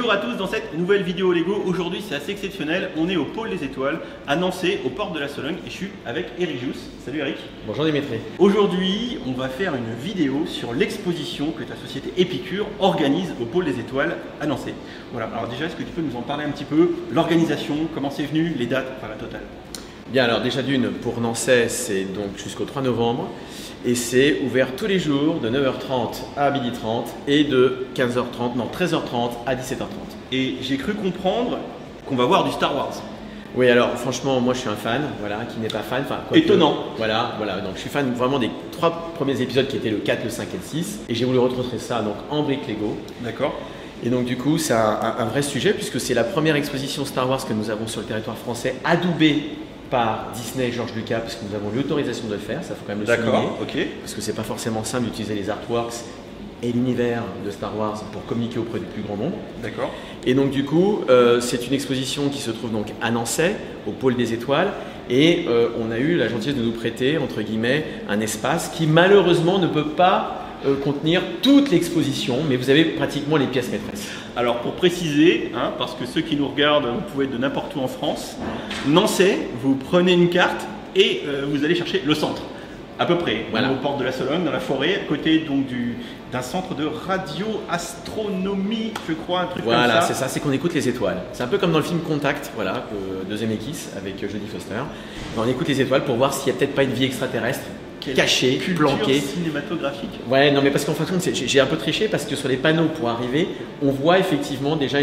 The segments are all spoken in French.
Bonjour à tous dans cette nouvelle vidéo Lego. Aujourd'hui c'est assez exceptionnel, on est au pôle des étoiles à Nançay, aux portes de la Sologne et je suis avec Eric Jousse. Salut Eric. Bonjour Dimitri. Aujourd'hui on va faire une vidéo sur l'exposition que ta société Epicure organise au pôle des étoiles à Nançay. Voilà, alors déjà est-ce que tu peux nous en parler un petit peu, l'organisation, comment c'est venu, les dates, enfin la totale. Bien alors déjà d'une, pour Nançay c'est donc jusqu'au 3 novembre et c'est ouvert tous les jours de 9h30 à 12h30 et de 15h30, non 13h30 à 17h30. Et j'ai cru comprendre qu'on va voir du Star Wars. Oui alors franchement moi je suis un fan, voilà, qui n'est pas fan. Étonnant. Voilà, donc je suis fan vraiment des 3 premiers épisodes qui étaient le 4, le 5 et le 6 et j'ai voulu retrouver ça donc en briques Lego. D'accord. Et donc du coup c'est un vrai sujet puisque c'est la première exposition Star Wars que nous avons sur le territoire français adoubée par Disney et George Lucas parce que nous avons l'autorisation de le faire, ça faut quand même le souligner. D'accord, ok. Parce que c'est pas forcément simple d'utiliser les artworks et l'univers de Star Wars pour communiquer auprès du plus grand nombre. D'accord. Et donc du coup, c'est une exposition qui se trouve donc à Nançay, au pôle des étoiles, et on a eu la gentillesse de nous prêter, entre guillemets, un espace qui malheureusement ne peut pas contenir toute l'exposition, mais vous avez pratiquement les pièces maîtresses. Alors pour préciser, parce que ceux qui nous regardent, vous pouvez être de n'importe où en France, Nançay, vous prenez une carte et vous allez chercher le centre, à peu près, voilà. Aux portes de la Sologne, dans la forêt, à côté donc d'un centre de radioastronomie, je crois, un truc comme ça. Voilà, c'est ça, c'est qu'on écoute les étoiles. C'est un peu comme dans le film Contact, voilà, de Zemeckis avec Jodie Foster. On écoute les étoiles pour voir s'il n'y a peut-être pas une vie extraterrestre caché, planqué. Cinématographique. Ouais, non, mais parce qu'en fin de compte, j'ai un peu triché parce que sur les panneaux pour arriver, on voit effectivement déjà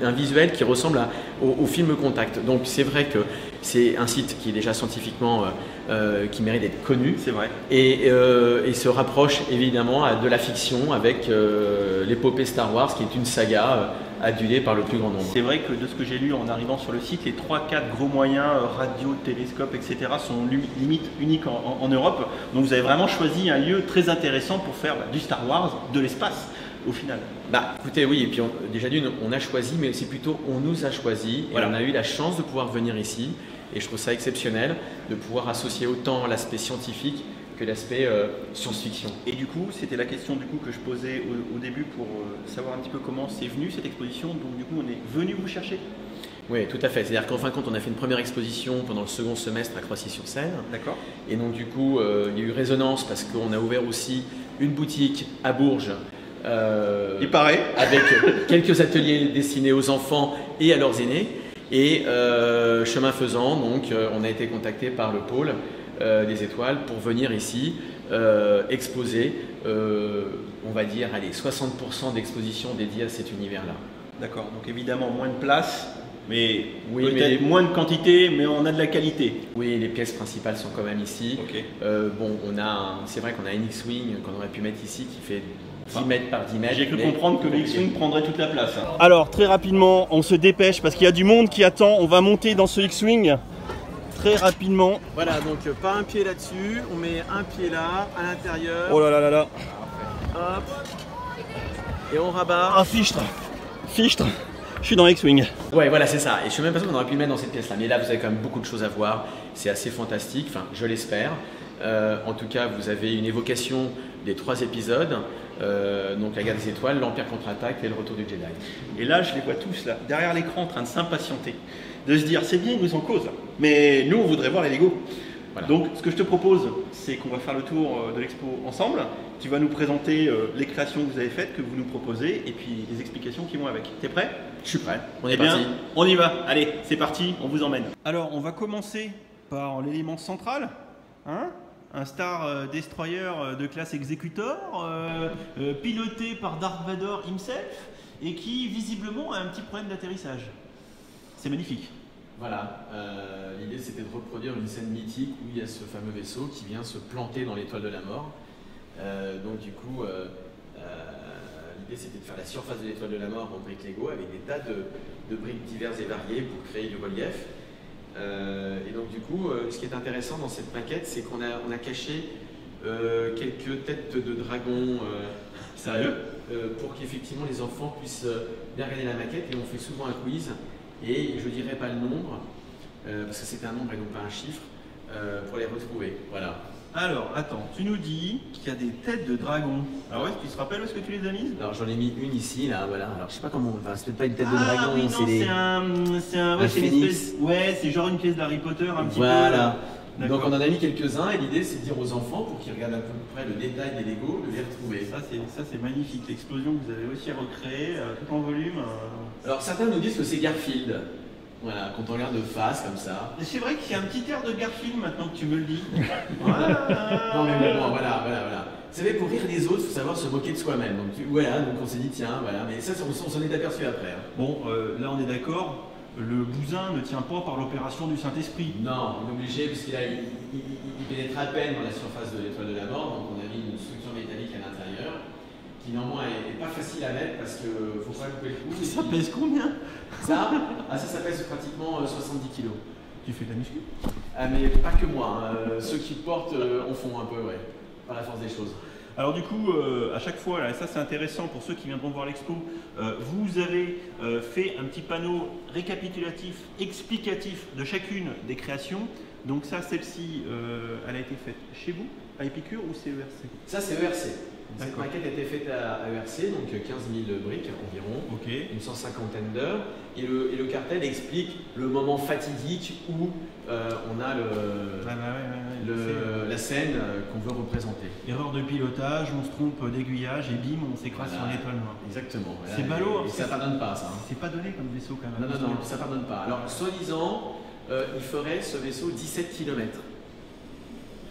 un visuel qui ressemble au film Contact. Donc c'est vrai que c'est un site qui est déjà scientifiquement qui mérite d'être connu. C'est vrai. Et se rapproche évidemment de la fiction avec l'épopée Star Wars qui est une saga adulée par le plus grand nombre. C'est vrai que de ce que j'ai lu en arrivant sur le site, les 3-4 gros moyens, radio, télescope, etc. sont limite uniques en Europe. Donc vous avez vraiment choisi un lieu très intéressant pour faire du Star Wars, de l'espace au final. Bah écoutez oui, et puis déjà d'une on a choisi, mais c'est plutôt on nous a choisi, voilà. Et on a eu la chance de pouvoir venir ici et je trouve ça exceptionnel de pouvoir associer autant l'aspect scientifique que l'aspect science-fiction. Et du coup, c'était la question que je posais au début pour savoir un petit peu comment c'est venu cette exposition. Donc du coup, on est venu vous chercher. Oui, tout à fait. C'est-à-dire qu'en fin de compte, on a fait une première exposition pendant le second semestre à Croissy-sur-Seine. D'accord. Et donc du coup, il y a eu résonance parce qu'on a ouvert aussi une boutique à Bourges. Il paraît. Avec quelques ateliers destinés aux enfants et à leurs aînés. Et chemin faisant, donc, on a été contacté par le pôle des étoiles pour venir ici exposer, on va dire, allez, 60% d'exposition dédiée à cet univers-là. D'accord, donc évidemment moins de place, mais oui, peut-être moins de quantité, mais on a de la qualité. Oui, les pièces principales sont quand même ici. Okay. Bon, c'est vrai qu'on a un X-Wing qu'on aurait pu mettre ici qui fait 10 mètres par 10 mètres. J'ai cru comprendre que le X-Wing prendrait toute la place. Alors très rapidement, on se dépêche parce qu'il y a du monde qui attend. On va monter dans ce X-Wing très rapidement. Voilà, donc pas un pied là-dessus, on met un pied là, à l'intérieur. Oh là là là là. Hop. Et on rabat. Ah, fichtre. Je suis dans X-Wing. Ouais, voilà, c'est ça. Et je suis même pas sûr qu'on aurait pu le mettre dans cette pièce-là. Mais là, vous avez quand même beaucoup de choses à voir. C'est assez fantastique, enfin, je l'espère. En tout cas, vous avez une évocation des 3 épisodes. Donc la guerre des étoiles, l'Empire contre-attaque et le retour du Jedi. Et là, je les vois tous là, derrière l'écran, en train de s'impatienter. De se dire, c'est bien, ils nous en causent. Mais nous, on voudrait voir les Lego. Voilà. Donc, ce que je te propose, c'est qu'on va faire le tour de l'expo ensemble. Tu vas nous présenter les créations que vous avez faites, que vous nous proposez, et puis les explications qui vont avec. T'es prêt? Je suis prêt. On est parti. On y va. Allez, c'est parti, on vous emmène. Alors, on va commencer par l'élément central. Un Star Destroyer de classe Executor, piloté par Darth Vader himself, et qui visiblement a un petit problème d'atterrissage. C'est magnifique. Voilà, l'idée c'était de reproduire une scène mythique où il y a ce fameux vaisseau qui vient se planter dans l'étoile de la mort. Donc du coup, l'idée c'était de faire la surface de l'étoile de la mort en briques Lego avec des tas de briques diverses et variées pour créer du relief. Et donc du coup, ce qui est intéressant dans cette maquette, c'est qu'on a caché quelques têtes de dragons sérieux pour qu'effectivement les enfants puissent bien regarder la maquette. Et on fait souvent un quiz. Et je ne dirais pas le nombre, parce que c'est un nombre et non pas un chiffre, pour les retrouver. Voilà. Alors, attends, tu nous dis qu'il y a des têtes de dragon. Alors ouais, tu te rappelles où est-ce que tu les as mises? Alors j'en ai mis une ici, là, voilà. Alors je sais pas comment, enfin c'est peut-être pas une tête de Ah dragon, oui, non, c'est ouais, un c'est une phénix. espèce... Ouais, c'est genre une pièce d'Harry Potter un petit Voilà. peu. Donc on en a mis quelques-uns et l'idée c'est de dire aux enfants, pour qu'ils regardent à peu près le détail des Lego, de les retrouver. Ça c'est magnifique, l'explosion que vous avez aussi recréée, tout en volume. Alors certains nous disent que c'est Garfield. Voilà, quand on regarde de face comme ça. C'est vrai qu'il y a un petit air de Garfield maintenant que tu me le dis. Non mais bon, voilà. Vous savez, pour rire des autres, il faut savoir se moquer de soi-même. Donc voilà, donc on s'est dit tiens, voilà, mais ça on s'en est aperçu après. Hein. Bon, là on est d'accord, le bousin ne tient pas par l'opération du Saint-Esprit. Non, on est obligé, parce qu'il pénètre à peine dans la surface de l'étoile de la mort, donc on a mis une structure métallique à l'intérieur, qui néanmoins est pas facile à mettre parce qu'il ne faut pas couper le cou. Ça pèse combien? Ça pèse pratiquement 70 kg. Tu fais de la muscu? Ah mais pas que moi, hein. Ceux qui portent en font un peu, ouais, par la force des choses. Alors du coup, à chaque fois, là, et ça c'est intéressant pour ceux qui viendront voir l'expo, vous avez fait un petit panneau récapitulatif, explicatif de chacune des créations. Donc ça, celle-ci, elle a été faite chez vous, à Épicure, ou c'est ERC? Ça c'est ERC. Cette maquette a été faite à ERC, donc 15 000 briques environ, une 150aine d'heures. Et le cartel explique le moment fatidique où on a la scène qu'on veut représenter. Erreur de pilotage, on se trompe d'aiguillage et bim, on s'écrase sur l'étoile noire. Exactement. Voilà. C'est ballot. Et ça ne pardonne pas, ça. Hein. C'est pas donné comme vaisseau quand même. Non, ça ne pardonne pas. Alors, soi-disant, il ferait ce vaisseau 17 km.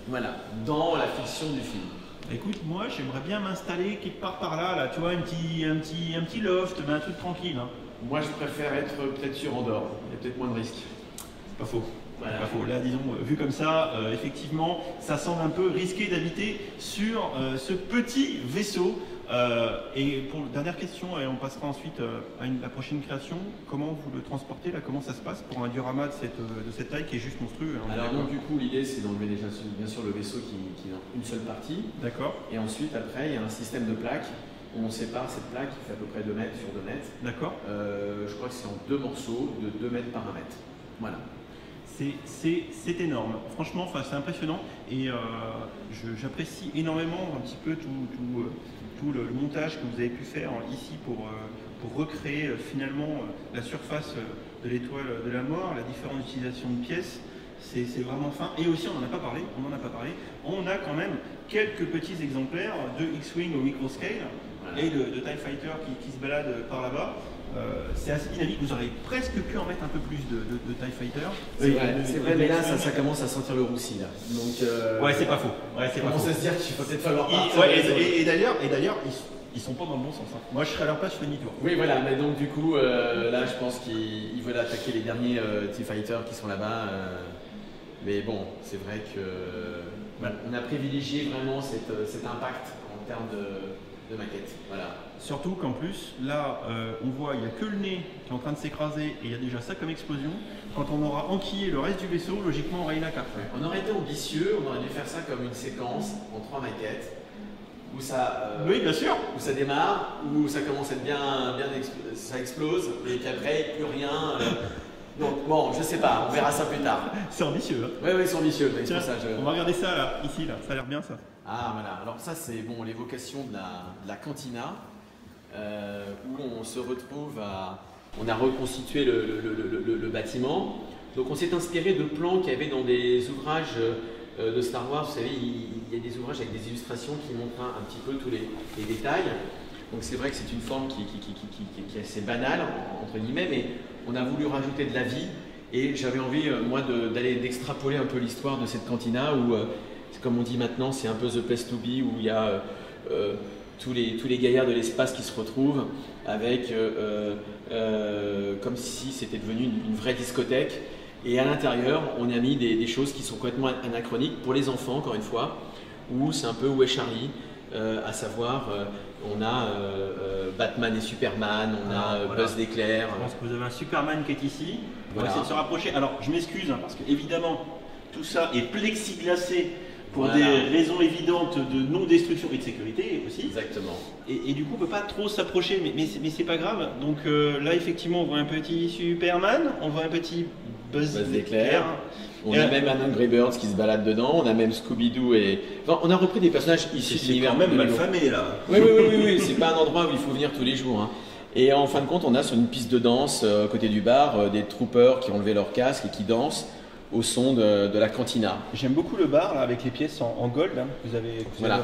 Voilà, dans la fiction du film. Écoute, moi j'aimerais bien m'installer quelque part par là, tu vois, un petit loft, mais un truc tranquille. Hein. Moi je préfère être peut-être sur Andorre, il y a peut-être moins de risques. C'est pas faux. Voilà. Pas faux. Là, disons, vu comme ça, effectivement, ça semble un peu risqué d'habiter sur ce petit vaisseau. Et pour la dernière question, et on passera ensuite à la prochaine création, comment vous le transportez là? Comment ça se passe pour un diorama de cette taille qui est juste monstrueux? Hein, alors donc du coup l'idée c'est d'enlever déjà bien sûr le vaisseau qui est une seule partie. D'accord. Et ensuite après il y a un système de plaques où on sépare cette plaque qui fait à peu près 2 mètres sur 2 mètres. D'accord. Je crois que c'est en 2 morceaux de 2 mètres par 1 mètre. Voilà. C'est énorme, franchement, c'est impressionnant et j'apprécie énormément un petit peu tout le montage que vous avez pu faire ici pour recréer finalement la surface de l'étoile de la mort, la différente utilisation de pièces. C'est vraiment fin. Et aussi, on n'en a pas parlé, on a quand même quelques petits exemplaires de X-Wing au microscale et de TIE Fighter qui se baladent par là-bas. C'est assez dynamique, vous auriez presque pu en mettre un peu plus de TIE Fighter. C'est vrai, mais là ça commence à sentir le roussi là. Donc, ouais, c'est pas faux. On commence à se dire qu'il va peut-être falloir partir. Et d'ailleurs, ils sont pas dans le bon sens. Hein. Moi, je serais à leur place, je fais demi-tour. Oui, voilà, mais donc du coup, là, je pense qu'ils veulent attaquer les derniers TIE Fighters qui sont là-bas. Mais bon, c'est vrai que on a privilégié vraiment cet impact en termes de maquette. Voilà. Surtout qu'en plus, là, on voit, il n'y a que le nez qui est en train de s'écraser et il y a déjà ça comme explosion. Quand on aura enquillé le reste du vaisseau, logiquement, on aura une carte. On aurait été ambitieux, on aurait dû faire ça comme une séquence en 3 maquettes. Où ça, oui, bien sûr. Où ça démarre, où ça commence à être bien ça explose, et qu'après, plus rien. Donc bon, je sais pas, on verra ça plus tard. C'est ambitieux. Hein. Oui, c'est ambitieux. Tiens, on va regarder ça là, ici, là. Ça a l'air bien ça. Ah voilà, alors ça c'est bon, l'évocation de la cantina, où on se retrouve on a reconstitué le bâtiment. Donc on s'est inspiré de plans qu'il y avait dans des ouvrages de Star Wars. Vous savez, il y a des ouvrages avec des illustrations qui montrent un petit peu tous les détails. Donc c'est vrai que c'est une forme qui est assez banale, entre guillemets, mais on a voulu rajouter de la vie. Et j'avais envie, moi, d'extrapoler un peu l'histoire de cette cantina où, comme on dit maintenant, c'est un peu the place to be, où il y a tous les gaillards de l'espace qui se retrouvent avec, comme si c'était devenu une vraie discothèque. Et à l'intérieur, on a mis des choses qui sont complètement anachroniques pour les enfants, encore une fois, où c'est un peu où est Charlie, à savoir, on a Batman et Superman, on a voilà. Buzz l'éclair. Je pense que vous avez un Superman qui est ici. On voilà. va essayer de se rapprocher. Alors, je m'excuse, hein, parce que évidemment, tout ça est plexiglaçé pour voilà. des raisons évidentes de non-destruction et de sécurité aussi. Exactement. Et du coup, on peut pas trop s'approcher, mais c'est pas grave. Donc là, effectivement, on voit un petit Superman, on voit un petit Buzz d'éclair. On a même un Angry Birds qui se balade dedans, on a même Scooby-Doo et... Enfin, on a repris des personnages issus de l'univers. C'est quand même mal famé là. Oui, c'est pas un endroit où il faut venir tous les jours. Hein. Et en fin de compte, on a sur une piste de danse à côté du bar des troopers qui ont levé leur casque et qui dansent au son de la cantina. J'aime beaucoup le bar là, avec les pièces en gold hein, que vous avez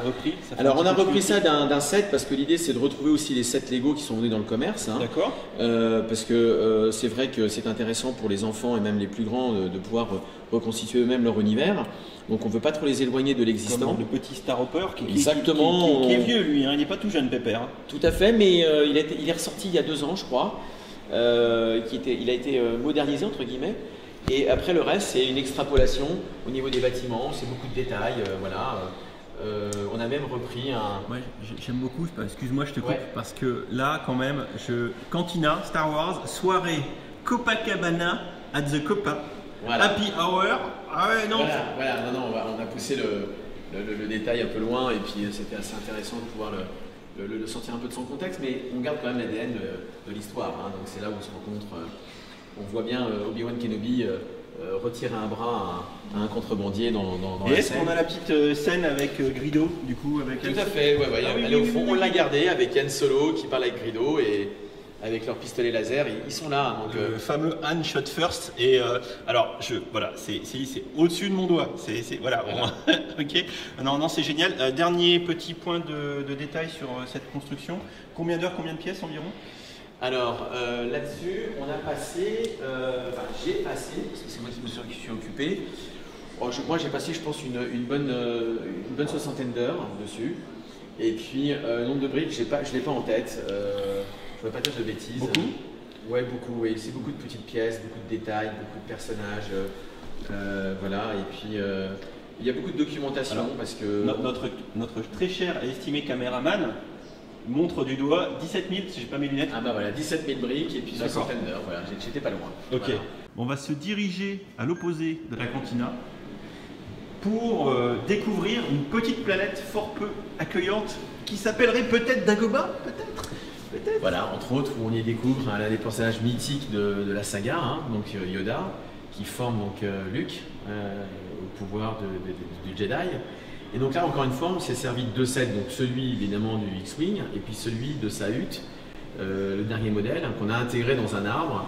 repris. Alors on a repris ça d'un set parce que l'idée c'est de retrouver aussi les sets Lego qui sont venus dans le commerce. Hein. D'accord. Parce que c'est vrai que c'est intéressant pour les enfants et même les plus grands de pouvoir reconstituer eux-mêmes leur univers. Donc on ne veut pas trop les éloigner de l'existant. Comme le petit Star Hopper qui est vieux lui, hein. Il n'est pas tout jeune Pépère. Hein. Tout à fait, mais il est ressorti il y a 2 ans je crois. Il a été modernisé entre guillemets. Et après le reste c'est une extrapolation au niveau des bâtiments, c'est beaucoup de détails, voilà. On a même repris un... Ouais, j'aime beaucoup, excuse-moi je te coupe, parce que là quand même, Cantina, Star Wars, soirée Copacabana at the Copa, voilà. Happy Hour, ah ouais non. Voilà, on a poussé le détail un peu loin et puis c'était assez intéressant de pouvoir le sortir un peu de son contexte, mais on garde quand même l'ADN de l'histoire, hein, donc c'est là où on se rencontre. On voit bien Obi-Wan Kenobi retirer un bras à un contrebandier dans la scène. Et est-ce qu'on a la petite scène avec Grido, du coup avec Tout à fait, elle est au fond. On l'a gardée avec Han Solo qui parle avec Grido et avec leur pistolet laser, ils sont là. Donc, le fameux Han Shot First. Et alors, voilà, c'est au-dessus de mon doigt. Voilà. Ok. Non, c'est génial. Dernier petit point de détail sur cette construction. Combien d'heures, combien de pièces environ? Alors là-dessus, on a passé, j'ai passé, parce que c'est moi qui me suis occupé, moi j'ai passé je pense une bonne soixantaine d'heures dessus. Et puis nombre de briques, je ne l'ai pas en tête, je ne veux pas dire de bêtises. Beaucoup? Ouais, beaucoup, oui. C'est beaucoup de petites pièces, beaucoup de détails, beaucoup de personnages, voilà. Et puis il y a beaucoup de documentation. Alors, parce que notre très cher et estimé caméraman montre du doigt 17 000, si j'ai pas mes lunettes. Ah bah voilà, 17 000 briques et puis soixantaine d'heures, voilà, j'étais pas loin. Ok. Voilà. On va se diriger à l'opposé de la cantina pour découvrir une petite planète fort peu accueillante qui s'appellerait peut-être Dagobah, peut-être. Voilà, entre autres, où on y découvre l'un des personnages mythiques de la saga, hein, donc Yoda, qui forme donc Luke au pouvoir du Jedi. Et donc là, encore une fois, on s'est servi de 2 sets, donc celui évidemment du X-Wing et puis celui de sa hutte, le dernier modèle, hein, qu'on a intégré dans un arbre.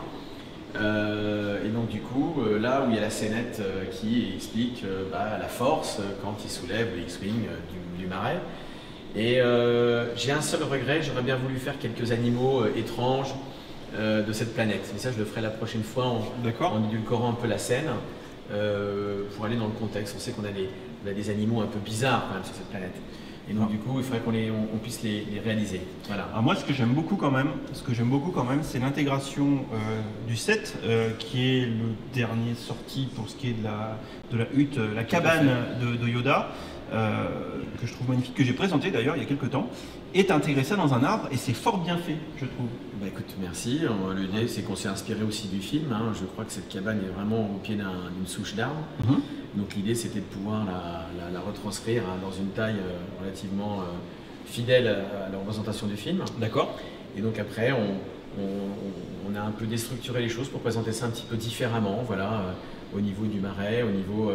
Et donc du coup, là où il y a la scénette qui explique la force quand il soulève le X-Wing du marais. Et j'ai un seul regret, j'aurais bien voulu faire quelques animaux étranges de cette planète. Mais ça, je le ferai la prochaine fois en édulcorant un peu la scène pour aller dans le contexte. On sait qu'on a des animaux un peu bizarres quand même sur cette planète. Et donc du coup, il faudrait qu'on puisse les réaliser. Voilà. Alors moi, ce que j'aime beaucoup quand même, c'est l'intégration du set, qui est le dernier sorti pour ce qui est de la hutte, la cabane de Yoda, que je trouve magnifique, que j'ai présenté d'ailleurs il y a quelques temps, et intégré ça dans un arbre, et c'est fort bien fait, je trouve. Bah écoute, merci. L'idée, c'est qu'on s'est inspiré aussi du film. Hein. Je crois que cette cabane est vraiment au pied d'une souche d'arbre. Donc l'idée, c'était de pouvoir la retranscrire dans une taille relativement fidèle à la représentation du film. D'accord. Et donc après, on a un peu déstructuré les choses pour présenter ça un petit peu différemment, voilà, au niveau du marais, au niveau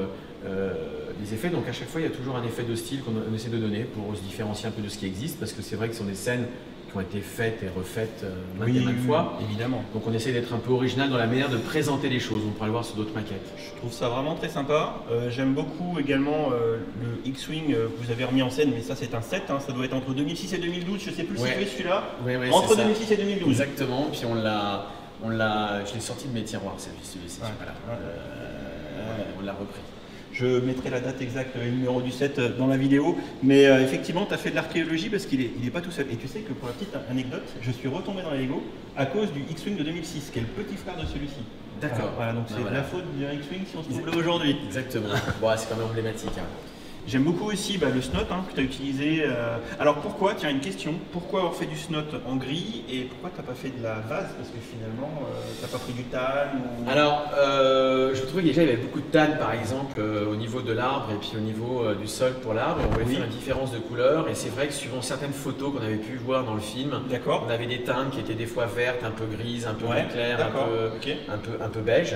des effets. Donc à chaque fois, il y a toujours un effet de style qu'on essaie de donner pour se différencier un peu de ce qui existe, parce que c'est vrai que ce sont des scènes qui ont été faites et refaites maintes fois. Évidemment. Donc on essaie d'être un peu original dans la manière de présenter les choses. On pourra le voir sur d'autres maquettes. Je trouve ça vraiment très sympa. J'aime beaucoup également le X-Wing que vous avez remis en scène, mais ça c'est un set, hein, ça doit être entre 2006 et 2012, je ne sais plus si c'est celui-là. Entre 2006 et 2012. Exactement, puis je l'ai sorti de mes tiroirs, celui-ci. Voilà. On l'a repris. Je mettrai la date exacte et le numéro du set dans la vidéo. Mais effectivement, tu as fait de l'archéologie parce qu'il n'est pas tout seul. Et tu sais que pour la petite anecdote, je suis retombé dans les Lego à cause du X-Wing de 2006, qui est le petit frère de celui-ci. D'accord. Voilà, donc c'est la faute du X-Wing si on se trouve là aujourd'hui. Exactement. Bon, c'est quand même emblématique. Hein. J'aime beaucoup aussi le snot que tu as utilisé. Alors pourquoi, tiens une question, pourquoi avoir fait du snot en gris et pourquoi tu n'as pas fait de la vase? Parce que finalement, tu n'as pas pris du tan ou... Alors, je trouvé que déjà il y avait beaucoup de tannes par exemple au niveau de l'arbre et puis au niveau du sol pour l'arbre. On voulait faire une différence de couleur et c'est vrai que suivant certaines photos qu'on avait pu voir dans le film, on avait des teintes qui étaient des fois vertes, un peu grises, un peu claires, un peu beige.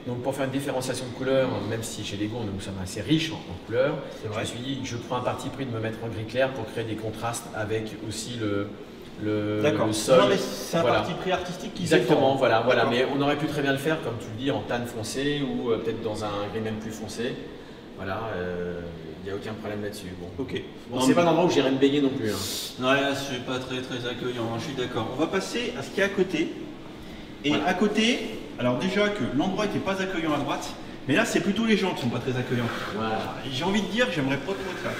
Donc pour faire une différenciation de couleur, même si chez Lego nous sommes assez riches en couleurs, je me suis dit je prends un parti pris de me mettre en gris clair pour créer des contrastes avec aussi le sol. Non mais c'est un parti pris artistique qui Exactement, voilà, mais on aurait pu très bien le faire, comme tu le dis, en tanne foncé ou peut-être dans un gris même plus foncé. Voilà, il n'y a aucun problème là-dessus. Bon, c'est pas un endroit où j'irais me baigner non plus. Ouais, c'est pas très accueillant, je suis d'accord. On va passer à ce qu'il y a à côté. Et à côté, alors déjà que l'endroit n'était pas accueillant à droite, mais là c'est plutôt les gens qui sont pas très accueillants. Voilà. J'ai envie de dire, j'aimerais pas trop ça.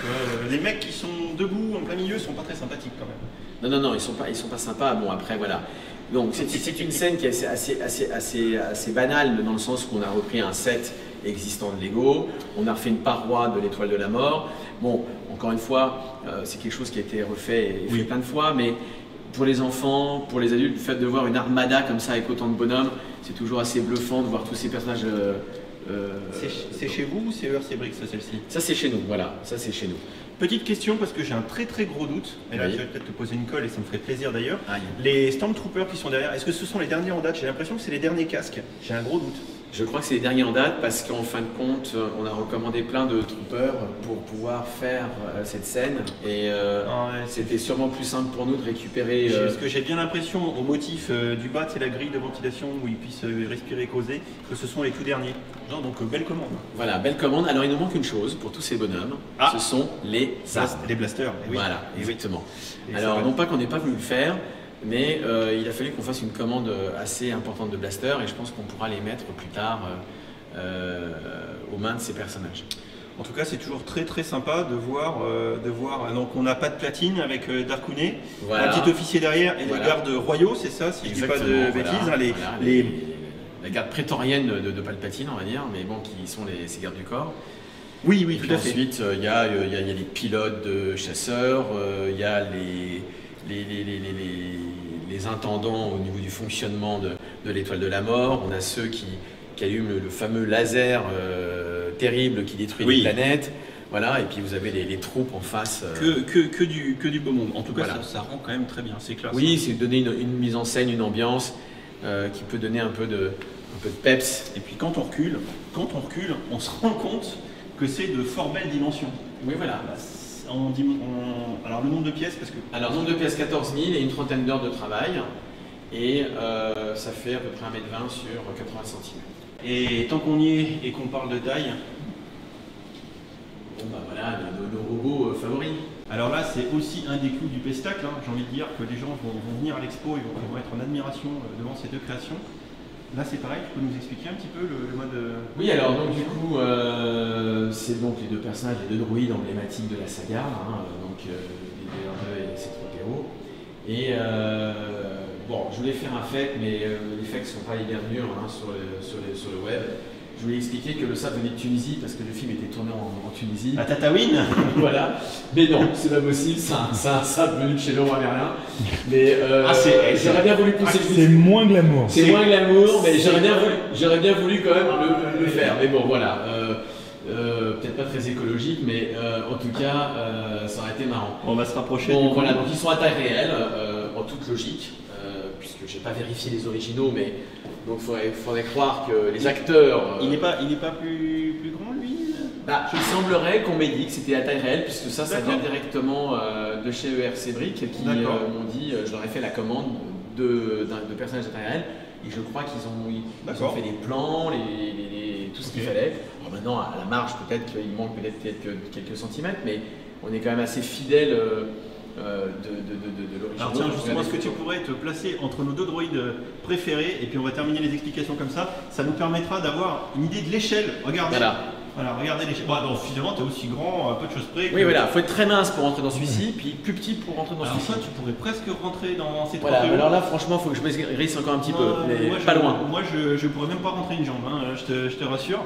Les mecs qui sont debout en plein milieu sont pas très sympathiques quand même. Non, ils sont pas sympas. Bon après voilà. Donc c'est une scène qui est assez banale dans le sens où on a repris un set existant de Lego, on a refait une paroi de l'étoile de la mort. Bon, encore une fois, c'est quelque chose qui a été refait et fait plein de fois, mais pour les enfants, pour les adultes, le fait de voir une armada comme ça avec autant de bonhommes, c'est toujours assez bluffant de voir tous ces personnages. C'est chez vous ou c'est ERC Bricks celle-ci? Ça c'est chez nous, voilà, ça c'est chez nous. Petite question parce que j'ai un très gros doute, et là je vais peut-être te poser une colle et ça me ferait plaisir d'ailleurs. Les Stormtroopers qui sont derrière, est-ce que ce sont les derniers en date? J'ai l'impression que c'est les derniers casques, j'ai un gros doute. Je crois que c'est les derniers en date parce qu'en fin de compte, on a recommandé plein de troopers pour pouvoir faire cette scène et c'était sûrement plus simple pour nous de récupérer. Parce que j'ai bien l'impression au motif du bas, c'est la grille de ventilation où ils puissent respirer et causer, que ce sont les tout derniers. Non, donc belle commande. Voilà, belle commande. Alors il nous manque une chose pour tous ces bonhommes, ce sont les armes. Les blasters. Voilà, exactement. Alors non pas qu'on n'ait pas voulu le faire, mais il a fallu qu'on fasse une commande assez importante de blasters et je pense qu'on pourra les mettre plus tard aux mains de ces personnages. En tout cas, c'est toujours très sympa de voir. Donc, on n'a pas de platine avec Darkounet, un petit officier derrière et les gardes royaux, c'est ça, si je ne dis pas de bêtises. La garde prétorienne de Palpatine, on va dire, mais bon, qui sont ces gardes du corps. Oui, tout à fait. Ensuite, il y a les pilotes de chasseurs, il y a les intendants au niveau du fonctionnement de l'étoile de la mort. On a ceux qui allument le fameux laser terrible qui détruit les planètes. Voilà, et puis vous avez les troupes en face. Que du beau monde. En tout cas, ça rend quand même très bien, c'est classe. Oui, c'est donner une mise en scène, une ambiance qui peut donner un peu de peps. Et puis quand on recule, on se rend compte que c'est de fort belles dimensions. Oui, voilà. Alors le nombre de pièces, parce que... Alors nombre de pièces 14 000 et une trentaine d'heures de travail. Et ça fait à peu près 1,20 m sur 80 cm. Et tant qu'on y est et qu'on parle de taille... Bon bah voilà, nos robots favoris. Alors là, c'est aussi un des clous du pestacle. J'ai envie de dire que les gens vont venir à l'expo et vont être en admiration devant ces deux créations. Là, c'est pareil, tu peux nous expliquer un petit peu le mode... Oui, alors donc du coup, c'est donc les deux personnages, les deux droïdes emblématiques de la saga, donc les DR2 et C3PO. Et bon, je voulais faire un fait, mais les faits ne sont pas les bienvenus sur le web. Je voulais expliquer que le sable venait de Tunisie parce que le film était tourné en Tunisie. À Tataouine. Voilà. Mais non, c'est pas possible, c'est un sable venu de chez Leroy Merlin. Mais j'aurais bien voulu pousser le... C'est moins glamour. C'est moins glamour, mais j'aurais bien voulu quand même le faire. Mais bon, voilà. Peut-être pas très écologique, mais en tout cas, ça aurait été marrant. On va se rapprocher. Bon, voilà, donc ils sont à taille réelle, en toute logique, puisque j'ai pas vérifié les originaux, mais donc faudrait croire que les acteurs. Il n'est pas plus grand lui. Il semblerait qu'on m'ait dit que c'était à taille réelle, puisque ça vient directement de chez ERC Brick qui m'ont dit, je leur ai fait la commande de personnages à taille réelle, et je crois qu'ils ont fait les plans, tout ce qu'il fallait. Alors maintenant, à la marge, peut-être qu'il manque quelques centimètres, mais on est quand même assez fidèle de l'original. Alors tiens, justement, est-ce que tu pourrais te placer entre nos deux droïdes préférés, et puis on va terminer les explications comme ça. Ça nous permettra d'avoir une idée de l'échelle. Regardez. Voilà, regardez l'échelle. Bon, donc finalement, tu es aussi grand, un peu de choses près. Oui, voilà, il faut être très mince pour rentrer dans celui-ci, puis plus petit pour rentrer dans celui-ci. Alors ça, tu pourrais presque rentrer dans ces trois. Voilà, alors là, franchement, il faut que je maîtrise encore un petit peu, mais pas loin. Moi, je pourrais même pas rentrer une jambe, je te rassure.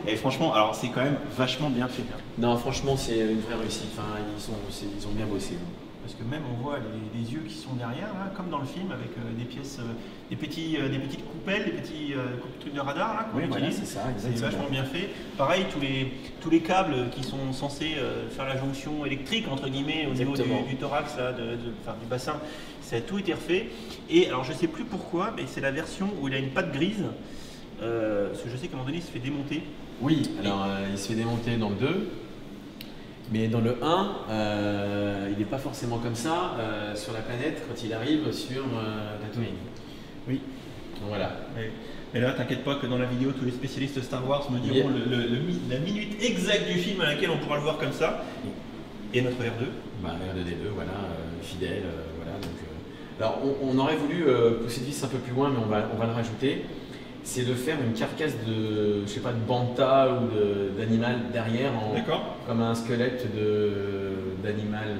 Et franchement, alors c'est quand même vachement bien fait. Non, franchement, c'est une vraie réussite. Enfin, ils ont bien bossé. parce que même on voit les yeux qui sont derrière, là, comme dans le film, avec des pièces, des petites coupelles, des petits trucs de radar là, qu'on utilise. C'est ça, c'est vachement bien fait. Pareil, tous les câbles qui sont censés faire la jonction électrique entre guillemets au niveau du thorax, là, du bassin, ça a tout été refait. Et alors je sais plus pourquoi, mais c'est la version où il a une patte grise, parce que je sais qu'à un moment donné il se fait démonter. Oui, alors il se fait démonter dans le 2. Mais dans le 1, il n'est pas forcément comme ça sur la planète quand il arrive sur Tatooine. Oui. Donc voilà. Mais là, t'inquiète pas que dans la vidéo, tous les spécialistes Star Wars me diront la minute exacte du film à laquelle on pourra le voir comme ça. Et notre R2. Bah, R2D2, voilà, fidèle. Voilà, donc, alors, on aurait voulu pousser le vis un peu plus loin, mais on va le rajouter. C'est de faire une carcasse de, je sais pas, de banta ou d'animal derrière, comme un squelette d'animal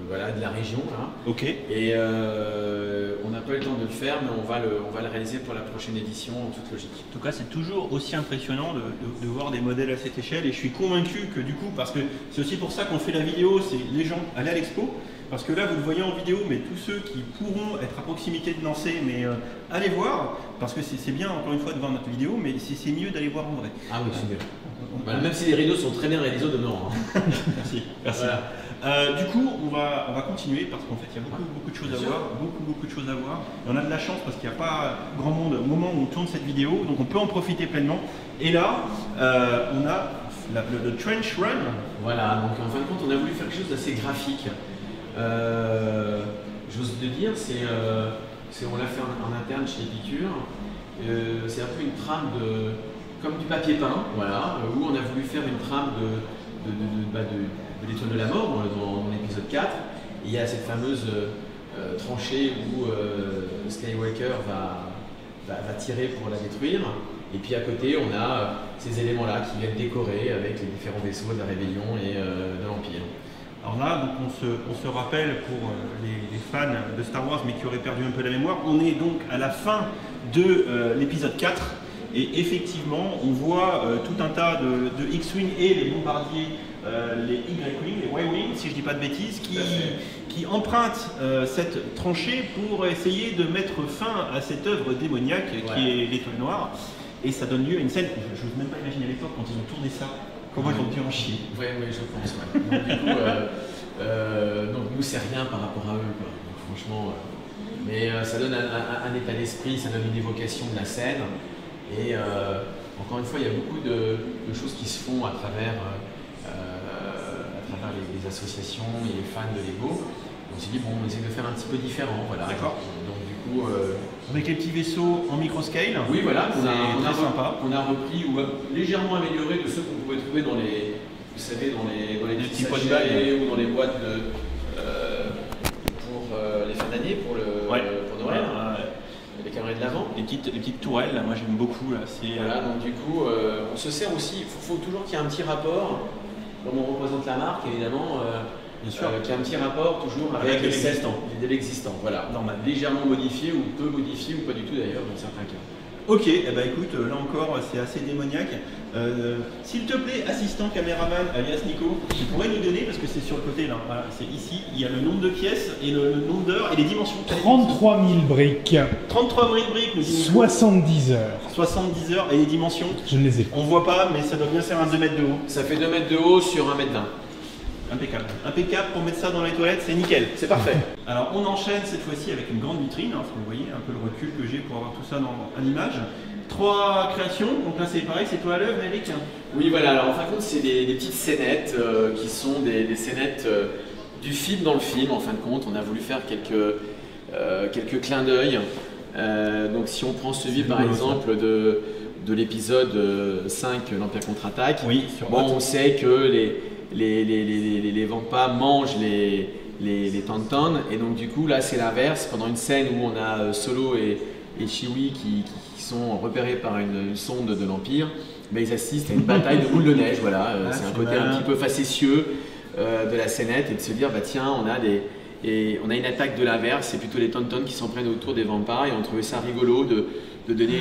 voilà, de la région. Là. Ok. Et on n'a pas eu le temps de le faire, mais on va le réaliser pour la prochaine édition en toute logique. En tout cas, c'est toujours aussi impressionnant de voir des modèles à cette échelle, et je suis convaincu que du coup, parce que c'est aussi pour ça qu'on fait la vidéo, c'est les gens aller à l'expo. Parce que là, vous le voyez en vidéo, mais tous ceux qui pourront être à proximité de Nancy, mais allez voir, parce que c'est bien, encore une fois, de voir notre vidéo, mais c'est mieux d'aller voir en vrai. Ah oui, c'est mieux. Même si les rideaux sont très bien réalisés au demeurant. Merci. Voilà. Du coup, on va continuer, parce qu'en fait, il y a beaucoup de choses à voir, beaucoup de choses à voir. Et on a de la chance, parce qu'il n'y a pas grand monde au moment où on tourne cette vidéo, donc on peut en profiter pleinement. Et là, on a le Trench Run. Voilà, donc en fin de compte, on a voulu faire quelque chose d'assez graphique. J'ose le dire, on l'a fait en interne chez Épicure. C'est un peu une trame comme du papier peint, voilà, où on a voulu faire une trame de l'étoile de la mort dans l'épisode 4. Et il y a cette fameuse tranchée où Skywalker va tirer pour la détruire. Et puis à côté, on a ces éléments-là qui viennent décorer avec les différents vaisseaux de la Rébellion et de l'Empire. Alors là, donc on se rappelle pour les fans de Star Wars mais qui auraient perdu un peu la mémoire, on est donc à la fin de l'épisode 4 et effectivement on voit tout un tas de X-Wing et les bombardiers, les Y-Wing, les Y-Wing si je dis pas de bêtises, qui empruntent cette tranchée pour essayer de mettre fin à cette œuvre démoniaque qui est l'étoile noire, et ça donne lieu à une scène, je n'ose même pas imaginer à l'époque quand ils ont tourné ça. Comment ils ont dû en chier? Oui, je pense. Ouais. Donc, du coup, donc nous, c'est rien par rapport à eux. Quoi. Donc, franchement, mais ça donne un état d'esprit, ça donne une évocation de la scène. Et encore une fois, il y a beaucoup de choses qui se font à travers les associations et les fans de Lego. On s'est dit, bon, on essaie de faire un petit peu différent. Voilà. D'accord. Donc, du coup. Avec les petits vaisseaux en microscale. Oui, voilà, on a repris ou légèrement amélioré de ceux qu'on pouvait trouver dans les, vous savez, dans les petits sachets ou dans les boîtes pour les fins d'année, pour Noël, les calendriers de l'Avent. Les petites tourelles, là, moi j'aime beaucoup. Là, voilà, donc du coup, on se sert aussi, il faut toujours qu'il y ait un petit rapport, comme on représente la marque, évidemment. Bien sûr. Qui a un petit rapport toujours avec l'existant, voilà. Normal. Légèrement modifié ou peu modifié ou pas du tout d'ailleurs dans certains cas. Ok, eh ben écoute, là encore c'est assez démoniaque. S'il te plaît, assistant caméraman alias Nico, tu pourrais nous donner, parce que c'est sur le côté là, voilà, c'est ici, il y a le nombre de pièces et le nombre d'heures et les dimensions. 33 000 briques. 33 000 briques, nous dit Nico. 70 heures. 70 heures et les dimensions. Je ne les ai pas. On voit pas, mais ça doit bien faire un 2 mètres de haut. Ça fait 2 mètres de haut sur 1 mètre d'1. Impeccable. Impeccable pour mettre ça dans les toilettes, c'est nickel. C'est parfait. Alors on enchaîne cette fois-ci avec une grande vitrine, hein, vous voyez un peu le recul que j'ai pour avoir tout ça en image. 3 créations, donc là c'est pareil, c'est toi à l'œuvre Eric? Oui voilà, alors en fin de compte c'est des petites scénettes qui sont des scénettes du film dans le film en fin de compte. On a voulu faire quelques clins d'œil. Donc si on prend celui par exemple de l'épisode 5, l'Empire contre-attaque, oui, on sait que les Vampas mangent les Tauntaun, et donc du coup là c'est l'inverse. Pendant une scène où on a Solo et Chewie qui sont repérés par une sonde de l'Empire, ils assistent à une bataille de boules de neige. Voilà, c'est un côté un petit peu facétieux de la scénette, et de se dire tiens, on a une attaque de l'inverse, c'est plutôt les Tauntaun qui s'en prennent autour des Vampires, et on trouvait ça rigolo de donner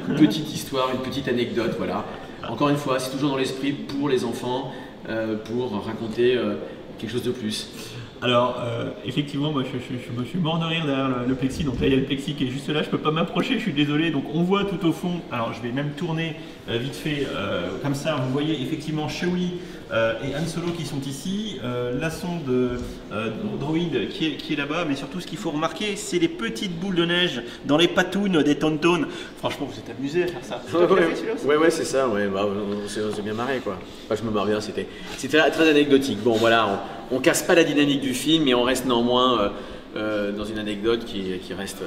une petite histoire, une petite anecdote. Voilà. Encore une fois, c'est toujours dans l'esprit pour les enfants, pour raconter quelque chose de plus. Alors, effectivement, moi je me suis mort de rire derrière le plexi. Donc là, il y a le plexi qui est juste là. Je peux pas m'approcher, je suis désolé. Donc on voit tout au fond. Alors, je vais même tourner vite fait comme ça. Vous voyez effectivement Chewie et Han Solo qui sont ici. La sonde droïde qui est là-bas. Mais surtout, ce qu'il faut remarquer, c'est les petites boules de neige dans les patounes des Tauntauns. Franchement, vous êtes amusés à faire ça. Ouais, c'est ça. Ouais, bah, on s'est bien marré, quoi. Enfin, je me marre bien. C'était très anecdotique. Bon, voilà. On casse pas la dynamique du film, mais on reste néanmoins dans une anecdote qui reste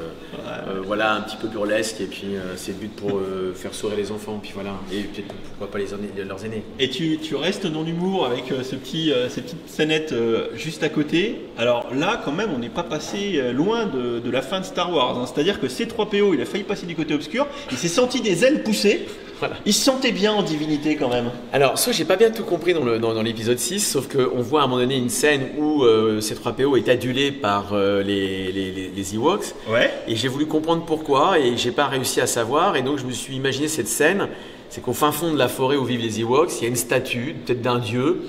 voilà, un petit peu burlesque, et puis c'est le but pour faire sourire les enfants, puis voilà, et peut-être pourquoi pas leurs aînés. Et tu restes dans l'humour avec ces petites scénettes juste à côté. Alors là, quand même, on n'est pas passé loin de la fin de Star Wars, hein. C'est-à-dire que C3PO, il a failli passer du côté obscur, il s'est senti des ailes pousser. Voilà. Il se sentait bien en divinité quand même. Alors, soit j'ai pas bien tout compris dans l'épisode 6, sauf qu'on voit à un moment donné une scène où C3PO est adulé par les Ewoks. Ouais. Et j'ai voulu comprendre pourquoi, et j'ai pas réussi à savoir, et donc je me suis imaginé cette scène. C'est qu'au fin fond de la forêt où vivent les Ewoks, il y a une statue, peut-être d'un dieu,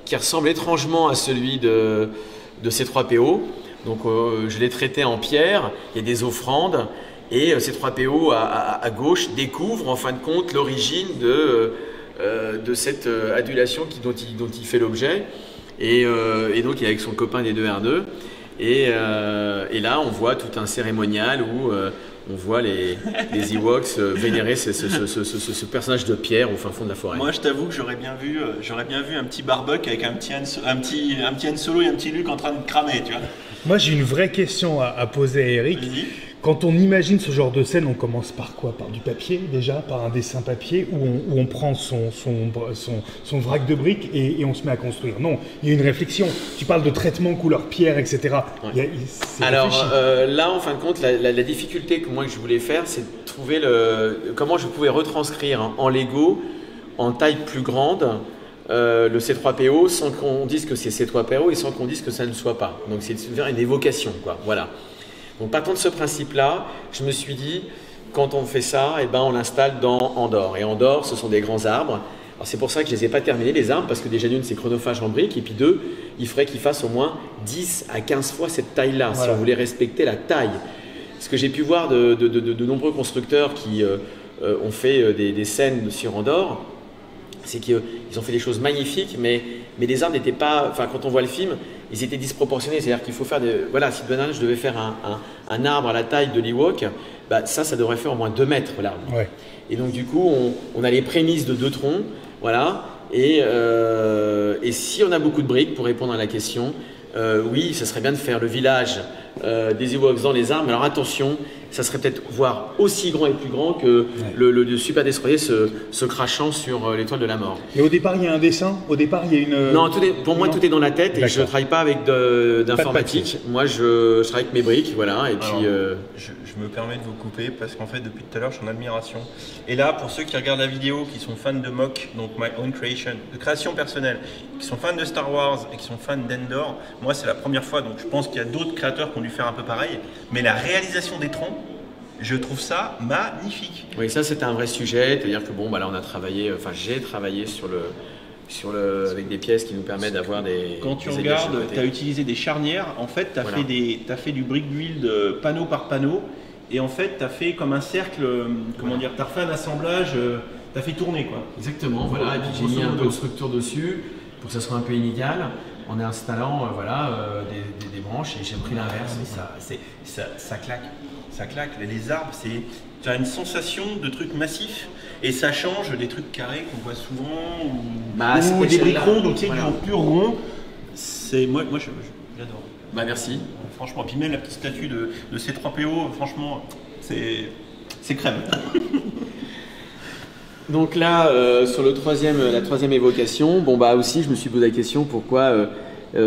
qui ressemble étrangement à celui de C3PO. Donc je l'ai traité en pierre, il y a des offrandes. Et C3PO à gauche découvre en fin de compte l'origine de cette adulation dont il fait l'objet. Et donc il est avec son copain des 2R2. Et là on voit tout un cérémonial où on voit les Ewoks vénérer ce personnage de pierre au fin fond de la forêt. Moi je t'avoue que j'aurais bien vu un petit Barbuck avec un petit Han Solo et un petit Luke en train de cramer, tu vois. Moi j'ai une vraie question à poser à Eric. Vas-y. Quand on imagine ce genre de scène, on commence par quoi? Par du papier déjà, par un dessin papier, où on prend son vrac de briques et on se met à construire. Non, il y a une réflexion. Tu parles de traitement couleur pierre, etc. Ouais. Alors là, en fin de compte, la difficulté que je voulais faire, c'est de trouver comment je pouvais retranscrire en Lego, en taille plus grande, le C3PO sans qu'on dise que c'est C3PO et sans qu'on dise que ça ne soit pas. Donc c'est de faire une évocation, quoi. Voilà. Donc partant de ce principe-là, je me suis dit, quand on fait ça, on l'installe dans Andorre. Et Andorre, ce sont des grands arbres. Alors c'est pour ça que je ne les ai pas terminés, les arbres, parce que déjà d'une, c'est chronophage en briques, et puis deux, il faudrait qu'ils fassent au moins 10 à 15 fois cette taille-là, voilà, si on voulait respecter la taille. Ce que j'ai pu voir de nombreux constructeurs qui ont fait des scènes sur Andorre, c'est qu'ils ont fait des choses magnifiques, mais les arbres n'étaient pas, enfin quand on voit le film, ils étaient disproportionnés. C'est-à-dire qu'il faut faire voilà, si demain je devais faire un arbre à la taille de l'Ewok, ça devrait faire au moins 2 mètres l'arbre. Ouais. Et donc du coup, on a les prémices de 2 troncs, voilà. Et si on a beaucoup de briques, pour répondre à la question, oui, ça serait bien de faire le village des Ewoks dans les arbres. Mais alors attention, ça serait peut-être voire aussi grand et plus grand que le Super Destroyer se crachant sur l'étoile de la mort. Et au départ, il y a un dessin? Au départ, il y a une... Non, pour moi, tout est dans la tête et je ne travaille pas avec d'informatique. Moi, je travaille avec mes briques, voilà. Et puis, je me permets de vous couper parce qu'en fait, depuis tout à l'heure, je suis en admiration. Et là, pour ceux qui regardent la vidéo, qui sont fans de Mock, donc My Own Creation, de création personnelle, qui sont fans de Star Wars et qui sont fans d'Endor, moi, c'est la première fois, donc je pense qu'il y a d'autres créateurs qui ont dû faire un peu pareil. Mais la réalisation des troncs, je trouve ça magnifique. Oui, ça c'est un vrai sujet, c'est-à-dire que bon, là on a travaillé, enfin j'ai travaillé avec des pièces qui nous permettent d'avoir des... Quand tu regardes, tu as utilisé des charnières, en fait tu as fait du brick build panneau par panneau, et en fait tu as fait comme un cercle, comment dire, tu as refait un assemblage, tu as fait tourner quoi. Exactement, voilà, et puis j'ai mis un peu de structure dessus pour que ça soit un peu inégal, en installant des branches, et j'ai pris l'inverse. Ça claque. Ça claque, les arbres, tu as une sensation de trucs massifs et ça change des trucs carrés qu'on voit souvent ou des briques rondes ou tu sais, qui sont plus ronds. Moi j'adore. Merci. Franchement, puis même la petite statue de C3PO, franchement, c'est crème. Donc là, sur la troisième évocation, aussi je me suis posé la question pourquoi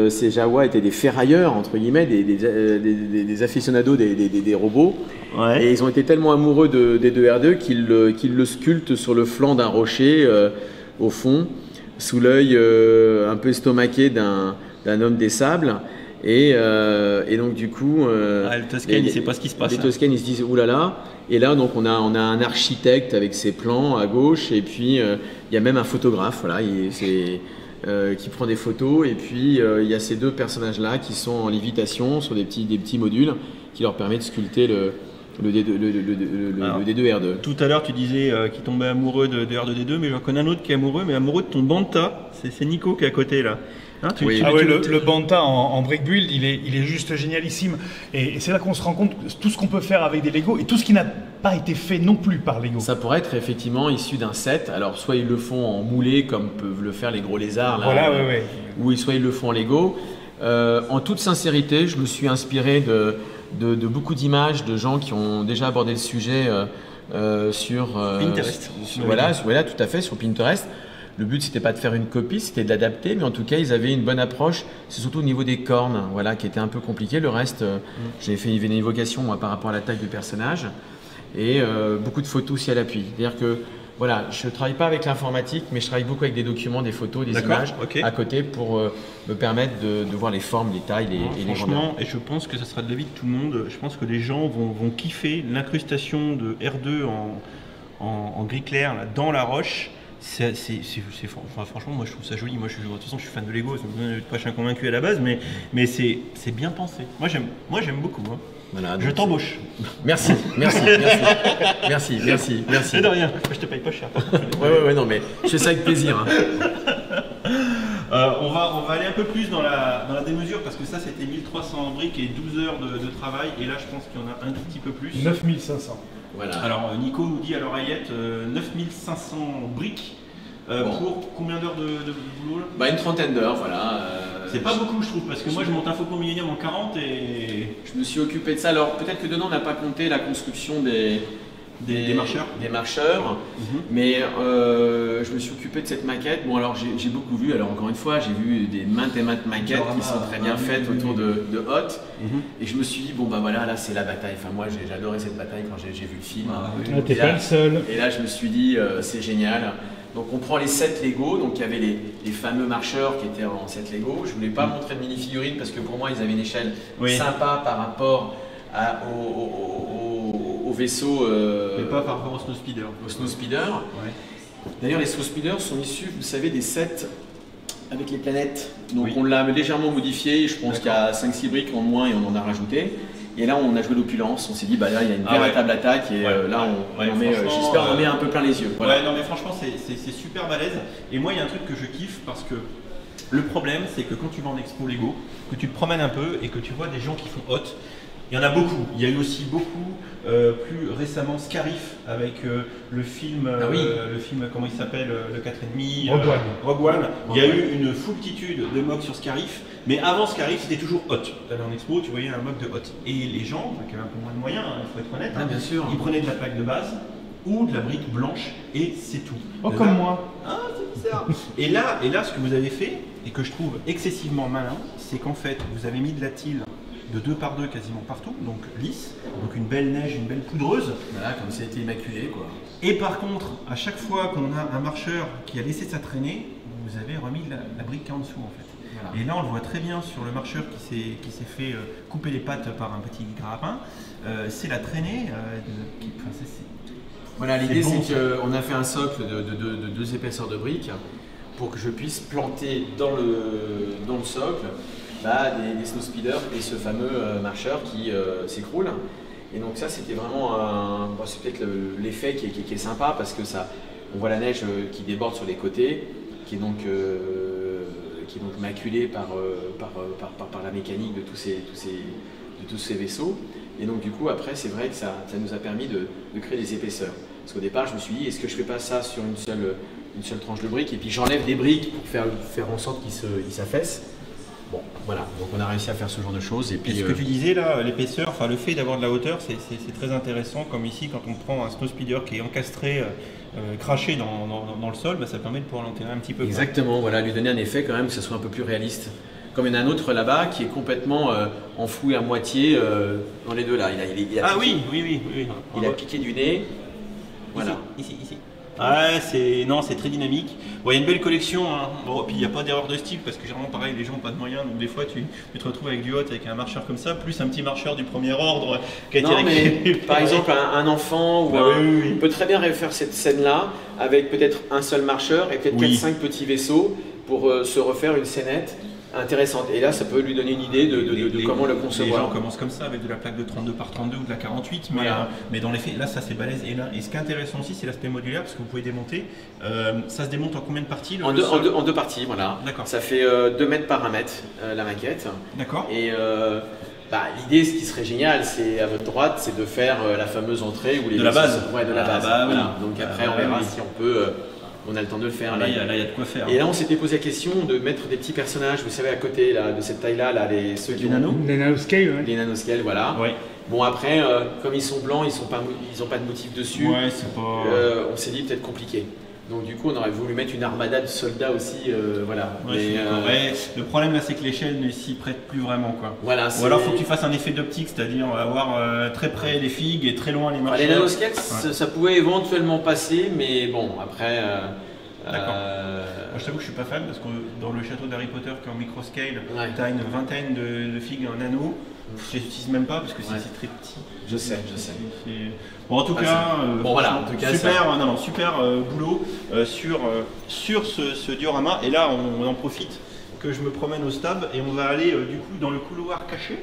ces Jawa étaient des ferrailleurs, entre guillemets, des aficionados des robots. Ouais. Et ils ont été tellement amoureux des 2R2 qu'ils le sculptent sur le flanc d'un rocher, au fond, sous l'œil un peu estomaqué d'un homme des sables. Et donc du coup... le Toscan, il ne sait pas ce qui se passe. Les Toscan, ils se disent « oulala ». Et là, donc, on a un architecte avec ses plans à gauche, et puis il y a même un photographe, voilà, qui prend des photos. Et puis il y a ces deux personnages-là qui sont en lévitation sur des petits modules qui leur permettent de sculpter le D2R2. Tout à l'heure, tu disais qu'il tombait amoureux de R2D2, mais j'en connais un autre qui est amoureux, mais amoureux de ton Banta. C'est Nico qui est à côté là. Hein, le Banta en brick build, il est juste génialissime. Et c'est là qu'on se rend compte de tout ce qu'on peut faire avec des Lego et tout ce qui n'a pas été fait non plus par Lego. Ça pourrait être effectivement issu d'un set. Alors soit ils le font en moulé comme peuvent le faire les gros lézards là, voilà, ou soit ils le font en Lego. En toute sincérité, je me suis inspiré de beaucoup d'images de gens qui ont déjà abordé le sujet sur Pinterest. Voilà, tout à fait, sur Pinterest. Le but, c'était pas de faire une copie, c'était de l'adapter, mais en tout cas, ils avaient une bonne approche. C'est surtout au niveau des cornes, voilà, qui était un peu compliqué. Le reste, j'ai fait une évocation moi, par rapport à la taille du personnage et beaucoup de photos aussi à l'appui. C'est-à-dire que voilà, je ne travaille pas avec l'informatique, mais je travaille beaucoup avec des documents, des photos, des images à côté pour me permettre de voir les formes, les tailles et les grandeurs. Et je pense que ça sera de l'avis de tout le monde. Je pense que les gens vont kiffer l'incrustation de R2 en gris clair là, dans la roche. Franchement, moi je trouve ça joli. Moi, de toute façon, je suis fan de Lego. Je ne suis pas un convaincu à la base, mais c'est bien pensé. Moi, j'aime beaucoup. Hein. Voilà, je t'embauche. Merci. C'est de rien. Je te paye pas cher. Ouais, non, mais je fais ça avec plaisir. Hein. On va aller un peu plus dans la démesure parce que ça, c'était 1300 briques et 12 heures de travail. Et là, je pense qu'il y en a un tout petit peu plus. 9500. Voilà. Alors Nico nous dit à l'oreillette 9500 briques pour combien d'heures de boulot là une trentaine d'heures, voilà. C'est pas beaucoup je trouve parce que moi je monte un Faucon Millenium en 40 et... Je me suis occupé de ça, alors peut-être que dedans on n'a pas compté la construction des marcheurs, mais je me suis occupé de cette maquette. Bon alors j'ai beaucoup vu, alors encore une fois j'ai vu des maintes et maintes maquettes qui sont très bien faites autour de Hot, et je me suis dit bon bah voilà, là c'est la bataille. Enfin moi j'ai adoré cette bataille quand j'ai vu le film. T'es pas le seul. Et là je me suis dit c'est génial. Donc on prend les 7 Lego, donc il y avait les fameux marcheurs qui étaient en 7 Lego. Je voulais pas montrer de mini-figurines parce que pour moi ils avaient une échelle sympa par rapport au vaisseau. Mais pas par rapport au Snow Speeder. Au Snow Speeder. Ouais. D'ailleurs les Snow Speeders sont issus, vous savez, des sets avec les planètes. Donc on l'a légèrement modifié, je pense qu'il y a 5-6 briques en moins et on en a rajouté. Et là on a joué l'opulence, on s'est dit bah là il y a une véritable attaque et là on met, j'espère on en met un peu plein les yeux. Voilà. Ouais non mais franchement c'est super balèze. Et moi il y a un truc que je kiffe parce que le problème c'est que quand tu vas en expo Lego, que tu te promènes un peu et que tu vois des gens qui font Hot, il y en a beaucoup. Il y a eu aussi beaucoup, plus récemment Scarif avec le film, le film comment il s'appelle, le 4,5 Rogue One. Il y a eu une foultitude de mocks sur Scarif, mais avant Scarif c'était toujours Hot. Tu allais en expo, tu voyais un mock de Hot. Et les gens, qui avaient un peu moins de moyens, il faut être honnête, bien sûr. Ils prenaient de la plaque de base ou de la brique blanche et c'est tout. Oh, comme moi. Ah, c'est bizarre. et là, ce que vous avez fait, et que je trouve excessivement malin, c'est qu'en fait, vous avez mis de la tile de 2 par 2 quasiment partout, donc lisse, donc une belle neige, une belle poudreuse. Voilà, comme ça a été immaculé quoi. Et par contre, à chaque fois qu'on a un marcheur qui a laissé sa traînée, vous avez remis la brique en dessous en fait. Voilà. Et là on le voit très bien sur le marcheur qui s'est fait couper les pattes par un petit grappin, c'est la traînée. Voilà, l'idée c'est qu'on a fait un socle de 2 épaisseurs de briques pour que je puisse planter dans le socle des Snow Speeders et ce fameux marcheur qui s'écroule. Et donc ça c'était vraiment c'est peut-être l'effet qui est sympa parce que on voit la neige qui déborde sur les côtés, qui est donc maculée par la mécanique de tous ces vaisseaux. Et donc du coup après c'est vrai que ça nous a permis de créer des épaisseurs. Parce qu'au départ je me suis dit est-ce que je fais pas ça sur une seule tranche de briques et puis j'enlève des briques pour faire en sorte qu'ils s'affaissent. Bon, voilà, donc on a réussi à faire ce genre de choses. Et puis ce que tu disais là, l'épaisseur, enfin le fait d'avoir de la hauteur, c'est très intéressant. Comme ici, quand on prend un Snow Speeder qui est encastré, craché dans le sol, ça permet de pouvoir l'enterrer un petit peu. Exactement, voilà, lui donner un effet quand même que ce soit un peu plus réaliste. Comme il y en a un autre là-bas qui est complètement enfoui à moitié dans les deux là. Il a piqué du nez. Voilà. Ici. Ah, c'est très dynamique. Bon, il y a une belle collection, hein. Bon, puis il n'y a pas d'erreur de style parce que généralement pareil les gens n'ont pas de moyens, donc des fois tu te retrouves avec du Hot avec un marcheur comme ça, plus un petit marcheur du premier ordre qui a été récupéré. Par exemple un enfant ou peut très bien refaire cette scène là avec peut-être un seul marcheur et peut-être 4-5 petits vaisseaux pour se refaire une scénette intéressante. Et là, ça peut lui donner une idée de comment le concevoir. Les gens commencent comme ça avec de la plaque de 32 par 32 ou de la 48, mais dans les faits, là, ça c'est balèze. Et ce qui est intéressant aussi, c'est l'aspect modulaire, parce que vous pouvez démonter. Ça se démonte en combien de parties en deux parties, voilà. D'accord. Ça fait 2 mètres par 1 mètre, la maquette. D'accord. Et l'idée, ce qui serait génial, c'est à votre droite, c'est de faire la fameuse entrée où les de la base. Ouais, de la base. Bah, oui. Voilà. Donc après, on verra si on peut. On a le temps de le faire. Là, il y a de quoi faire. Et là, on s'était posé la question de mettre des petits personnages, vous savez, à côté là, de cette taille-là, ceux qui Les nanoscale, ouais. Les nanoscales, voilà. Ouais. Bon, après, comme ils sont blancs, ils n'ont pas de motif dessus. Ouais, c'est pas. On s'est dit peut-être compliqué. Donc du coup, on aurait voulu mettre une armada de soldats aussi, voilà. Ouais, le problème là, c'est que l'échelle ne s'y prête plus vraiment, quoi. Voilà. Ou alors, faut que tu fasses un effet d'optique, c'est-à-dire avoir très près les figues et très loin les marcheurs. Les nanoscales, ça pouvait éventuellement passer, mais bon, après. D'accord. Moi, je t'avoue que je suis pas fan parce que dans le château d'Harry Potter qui est en microscale, tu as une vingtaine de figues en anneau. Je les utilise même pas parce que c'est très petit. Je sais. Bon, en tout cas, voilà, en tout cas, super boulot sur ce diorama. Et là, on en profite que je me promène au stab et on va aller du coup dans le couloir caché.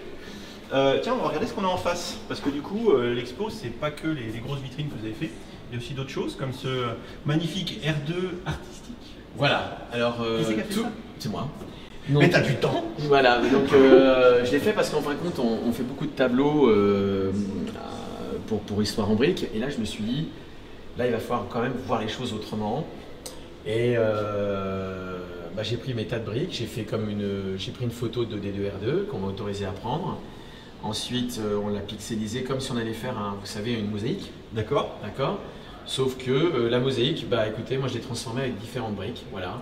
Tiens, on va regarder ce qu'on a en face parce que du coup, l'expo, c'est pas que les grosses vitrines que vous avez fait. Il y a aussi d'autres choses comme ce magnifique R2 artistique. Voilà. Alors, c'est moi. Donc, mais t'as du temps. Voilà, donc je l'ai fait parce qu'en fin de compte, on fait beaucoup de tableaux pour Histoire en briques. Et là, je me suis dit, là, il va falloir quand même voir les choses autrement. Et j'ai pris mes tas de briques, j'ai pris une photo de D2R2 qu'on m'a autorisé à prendre. Ensuite, on l'a pixelisé comme si on allait faire, vous savez, une mosaïque. D'accord. D'accord. Sauf que la mosaïque, écoutez, moi je l'ai transformée avec différentes briques. Voilà.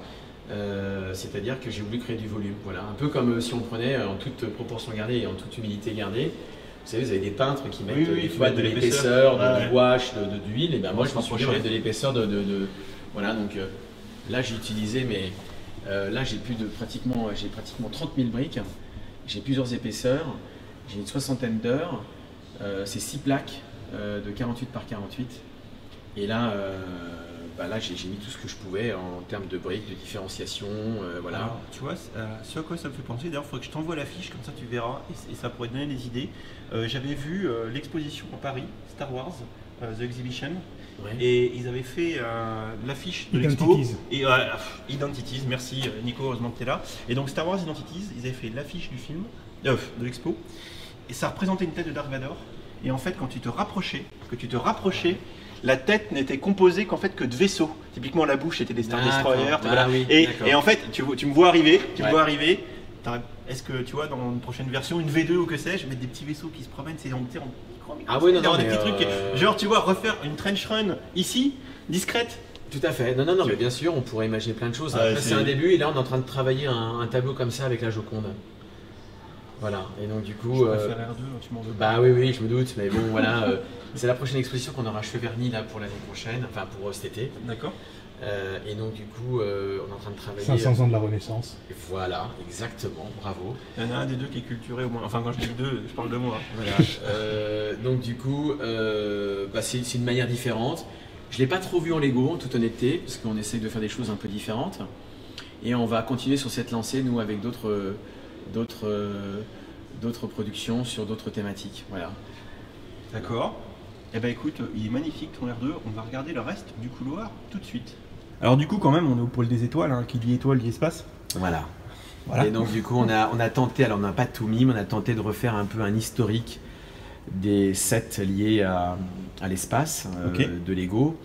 C'est-à-dire que j'ai voulu créer du volume. Voilà. Un peu comme si on prenait en toute proportion gardée et en toute humilité gardée. Vous savez, vous avez des peintres qui mettent des fois de l'épaisseur, du gouache, de l'huile. Et moi je me suis dit, de l'épaisseur Voilà, donc là j'ai utilisé, mais là j'ai pratiquement 30 000 briques. J'ai plusieurs épaisseurs. J'ai une 60aine d'heures, c'est 6 plaques de 48 par 48. Et là, j'ai mis tout ce que je pouvais en termes de briques, de différenciation, voilà. Alors, tu vois, ce à quoi ça me fait penser, d'ailleurs, il faudrait que je t'envoie l'affiche, comme ça tu verras, et ça pourrait te donner des idées. J'avais vu l'exposition à Paris, Star Wars, The Exhibition, et ils avaient fait l'affiche de l'expo. Identities, merci Nico, heureusement que tu es là. Et donc Star Wars Identities, ils avaient fait l'affiche du film, de l'expo, et ça représentait une tête de Darth Vader. Et en fait, quand tu te rapprochais, la tête n'était composée qu'en fait que de vaisseaux. Typiquement, la bouche était des Star Destroyers. Voilà. Et en fait, tu me vois arriver, Est-ce que tu vois dans une prochaine version, une V2 ou que sais-je, mettre des petits vaisseaux qui se promènent, c'est en micro. Ah oui, non, des petits trucs. Genre, tu vois, refaire une trench run ici, discrète. Tout à fait. Non, mais bien sûr, on pourrait imaginer plein de choses. Après, c'est un début, et là, on est en train de travailler un tableau comme ça avec la Joconde. Voilà, et donc du coup. Je préfère R2, tu m'en veux pas. Oui, je me doute, mais bon, voilà. C'est la prochaine exposition qu'on aura achevé Vernis là pour l'année prochaine, enfin pour cet été. D'accord. Et donc du coup, on est en train de travailler. 500 ans de la Renaissance. Voilà, exactement, bravo. Il y en a un des deux qui est culturé au moins. Enfin, quand je dis deux, je parle de moi. Voilà. Donc du coup, c'est une manière différente. Je ne l'ai pas trop vu en Lego, en toute honnêteté, parce qu'on essaye de faire des choses un peu différentes. Et on va continuer sur cette lancée, nous, avec d'autres productions sur d'autres thématiques. Voilà. D'accord. Eh ben écoute, il est magnifique ton R2. On va regarder le reste du couloir tout de suite. Alors du coup, quand même, on est au pôle des étoiles, qui dit étoile dit espace. Voilà. Et donc du coup, on a tenté, alors on n'a pas tout mis, mais on a tenté de refaire un peu un historique des sets liés à l'espace de Lego.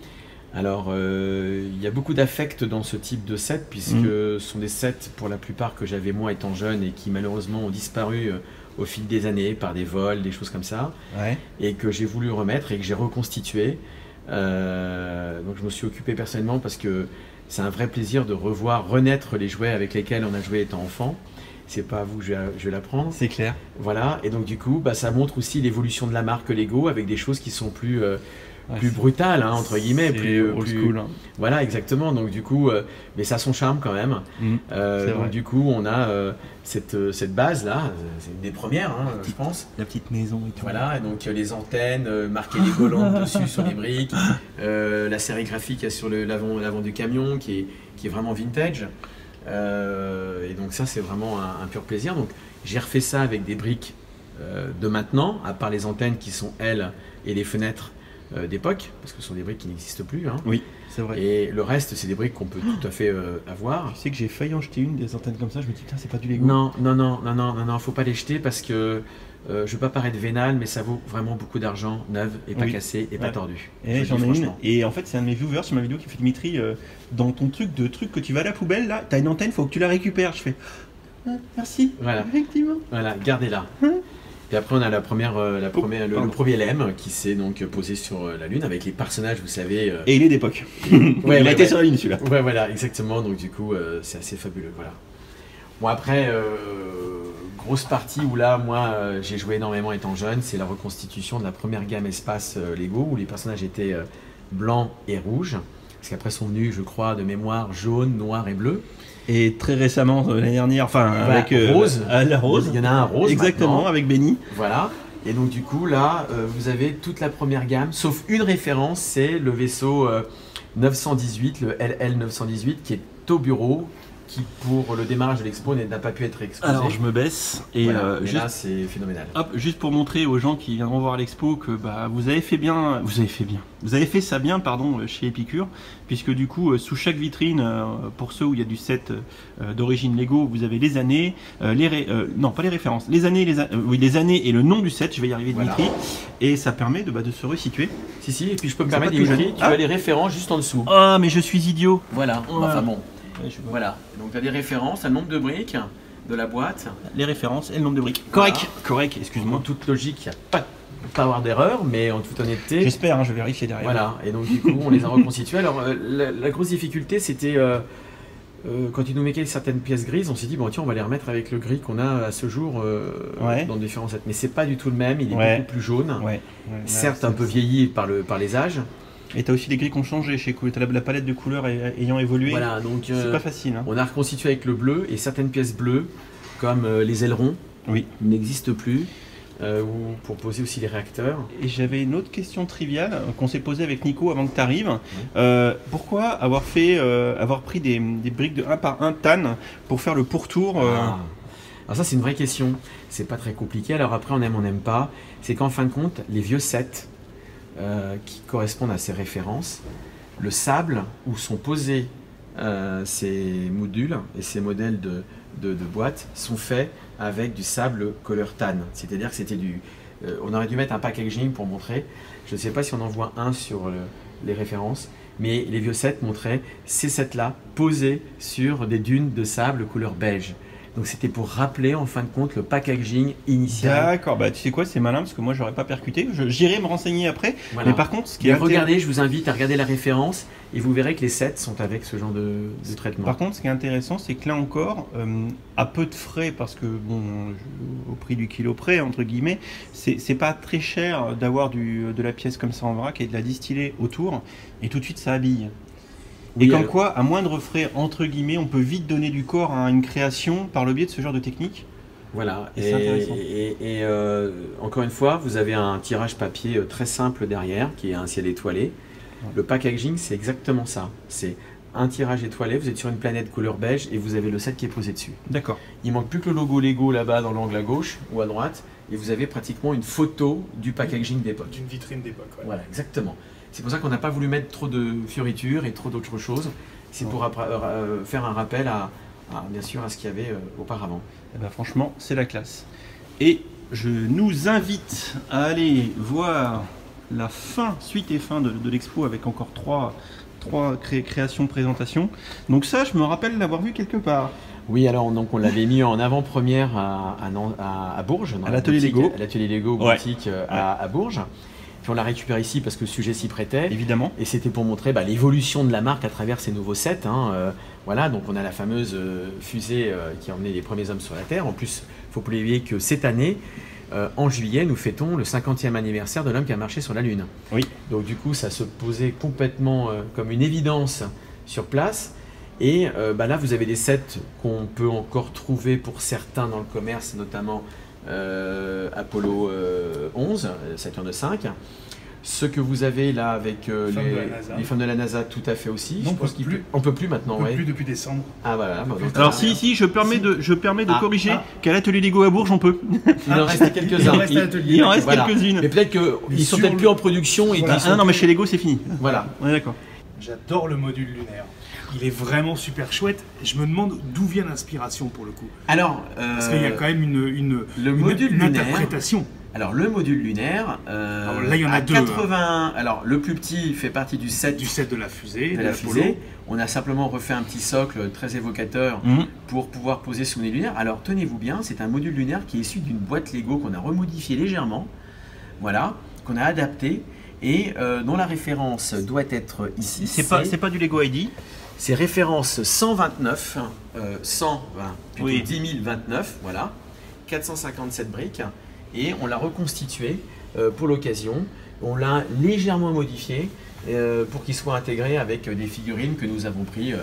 Alors, il y a beaucoup d'affect dans ce type de sets, puisque ce sont des sets pour la plupart que j'avais moi étant jeune et qui malheureusement ont disparu au fil des années par des vols, des choses comme ça, et que j'ai voulu remettre et que j'ai reconstitué. Donc je me suis occupé personnellement parce que c'est un vrai plaisir de renaître les jouets avec lesquels on a joué étant enfant. C'est pas à vous que je vais l'apprendre. C'est clair. Voilà, et donc du coup, ça montre aussi l'évolution de la marque Lego avec des choses qui sont plus brutales, entre guillemets, plus old school. Voilà, exactement. Donc du coup, mais ça a son charme quand même. Donc du coup, on a cette base là, c'est une des premières, je pense. La petite maison et tout. Voilà, et donc les antennes, marquer les collantes dessus sur les briques, la sérigraphie qu'il y a sur l'avant du camion qui est vraiment vintage. Et donc ça, c'est vraiment un pur plaisir. Donc j'ai refait ça avec des briques de maintenant, à part les antennes qui sont elles et les fenêtres d'époque, parce que ce sont des briques qui n'existent plus. Hein. Oui, c'est vrai. Et le reste, c'est des briques qu'on peut tout à fait avoir. Tu sais que j'ai failli en jeter une des antennes comme ça, je me dis putain, c'est pas du Lego. Non, faut pas les jeter parce que je veux pas paraître vénal, mais ça vaut vraiment beaucoup d'argent, neuf et pas cassé et pas tordu. Et j'en ai une. Et en fait, c'est un de mes viewers sur ma vidéo qui fait Dimitri, dans ton truc que tu vas à la poubelle là, t'as une antenne, faut que tu la récupères. Je fais merci. Voilà. Effectivement. Voilà, gardez-la. Et après, on a le premier LM qui s'est donc posé sur la Lune avec les personnages, vous savez. Et il est d'époque. Ouais, il a été sur la Lune celui-là. Ouais, voilà, exactement. Donc du coup, c'est assez fabuleux. Voilà. Bon, après, grosse partie où là, moi, j'ai joué énormément étant jeune, c'est la reconstitution de la première gamme espace Lego où les personnages étaient blancs et rouges. Parce qu'après sont venus, je crois, de mémoire, jaune, noir et bleu. Et très récemment, l'année dernière, enfin, avec rose. La rose. Il y en a un rose. Exactement, maintenant. avec Benny. Voilà. Et donc du coup, là, vous avez toute la première gamme, sauf une référence, c'est le vaisseau 918, le LL 918, qui est au bureau, qui pour le démarrage de l'expo n'a pas pu être exposé. Alors je me baisse et voilà. juste, là c'est phénoménal. Hop, juste pour montrer aux gens qui viendront voir l'expo que bah, vous avez fait ça bien pardon, chez Epicure, puisque du coup sous chaque vitrine, pour ceux où il y a du set d'origine Lego, vous avez les années, non pas les références, les années, les années et le nom du set, je vais y arriver Dimitri, voilà. Et ça permet de se resituer. Si, et puis je peux me permettre Dimitri, tu as les références juste en dessous. Ah mais je suis idiot. Voilà, enfin bon. Voilà, donc tu as des références, un nombre de briques de la boîte. Les références et le nombre de briques. Voilà. Correct, excuse-moi. En toute logique, il n'y a pas avoir d'erreur, mais en toute honnêteté. J'espère, hein, je vais vérifier derrière. Voilà, et donc du coup, on les a reconstitués. Alors, la grosse difficulté, c'était quand ils nous mettaient certaines pièces grises, on s'est dit, bon, tiens, on va les remettre avec le gris qu'on a à ce jour dans différents sets. Mais c'est pas du tout le même, il est beaucoup plus jaune. Certes, un peu vieilli par les âges. Et tu as aussi des grilles qui ont changé chez Cool, tu as la palette de couleurs ayant évolué. Voilà, donc c'est pas facile. Hein. On a reconstitué avec le bleu et certaines pièces bleues, comme les ailerons, n'existent plus, ou pour poser aussi les réacteurs. Et j'avais une autre question triviale qu'on s'est posée avec Nico avant que tu arrives. Pourquoi avoir pris des briques de 1 par 1 tan pour faire le pourtour Alors ça c'est une vraie question, c'est pas très compliqué. Alors après on n'aime pas, c'est qu'en fin de compte, les vieux sets qui correspondent à ces références, le sable où sont posés ces modules et ces modèles de boîtes sont faits avec du sable couleur tan. C'est-à-dire que c'était on aurait dû mettre un packaging pour montrer. Je ne sais pas si on en voit un sur les références, mais les vieux sets montraient ces sets-là posés sur des dunes de sable couleur beige. Donc c'était pour rappeler en fin de compte le packaging initial. D'accord, bah tu sais quoi, c'est malin parce que moi j'aurais pas percuté. J'irai me renseigner après. Voilà. Mais par contre, regardez, je vous invite à regarder la référence et vous verrez que les sets sont avec ce genre de traitement. Par contre, ce qui est intéressant, c'est que là encore, à peu de frais, parce que bon, au prix du kilo près entre guillemets, c'est pas très cher d'avoir de la pièce comme ça en vrac et de la distiller autour, et tout de suite ça habille. Et comme quoi, à moindre frais, entre guillemets, on peut vite donner du corps à une création par le biais de ce genre de technique. Voilà, et c'est intéressant. Et encore une fois, vous avez un tirage papier très simple derrière, qui est un ciel étoilé. Le packaging, c'est exactement ça. C'est un tirage étoilé, vous êtes sur une planète couleur beige et vous avez le set qui est posé dessus. D'accord. Il manque plus que le logo Lego là-bas dans l'angle à gauche ou à droite, et vous avez pratiquement une photo du packaging d'époque. Une vitrine d'époque, ouais. Voilà, exactement. C'est pour ça qu'on n'a pas voulu mettre trop de fioritures et trop d'autres choses. C'est pour faire un rappel bien sûr à ce qu'il y avait auparavant. Et ben franchement, c'est la classe. Et je nous invite à aller voir la suite et fin de l'expo avec encore trois créations, présentations. Donc ça, je me rappelle l'avoir vu quelque part. Oui, alors donc on l'avait mis en avant-première à Bourges, à l'atelier Lego. À l'atelier Lego boutique à Bourges. Puis on l'a récupéré ici parce que le sujet s'y prêtait. Évidemment. Et c'était pour montrer l'évolution de la marque à travers ces nouveaux sets. Voilà, donc on a la fameuse fusée qui a emmené les premiers hommes sur la Terre. En plus, il faut pas oublier que cette année, en juillet, nous fêtons le 50e anniversaire de l'homme qui a marché sur la Lune. Oui. Donc du coup, ça se posait complètement comme une évidence sur place. Et là, vous avez des sets qu'on peut encore trouver pour certains dans le commerce, notamment Apollo 11, Saturne 5. Ce que vous avez là avec les femmes de la NASA, tout à fait aussi. Non, Je pense on peut plus maintenant. On peut plus depuis décembre. Ah voilà. Bon, donc, Alors si, je permets de corriger qu'à l'atelier Lego à Bourges on peut. il en reste quelques-uns. Il en reste quelques-unes. Mais peut-être qu'ils sont peut-être plus en production. Et non, mais chez Lego c'est fini. Voilà. On est d'accord. J'adore le module lunaire. Il est vraiment super chouette. Je me demande d'où vient l'inspiration pour le coup. Alors, parce qu'il y a quand même une interprétation. Alors le module lunaire, alors là il y en a deux. 80. Alors le plus petit fait partie du set de la fusée. De la fusée. On a simplement refait un petit socle très évocateur pour pouvoir poser son nez lunaire. Alors tenez-vous bien, c'est un module lunaire qui est issu d'une boîte Lego qu'on a remodifié légèrement, voilà, qu'on a adapté et dont la référence doit être ici. C'est pas du Lego ID. C'est référence 129, 10 029, voilà, 457 briques. Et on l'a reconstitué pour l'occasion. On l'a légèrement modifié pour qu'il soit intégré avec des figurines que nous avons pris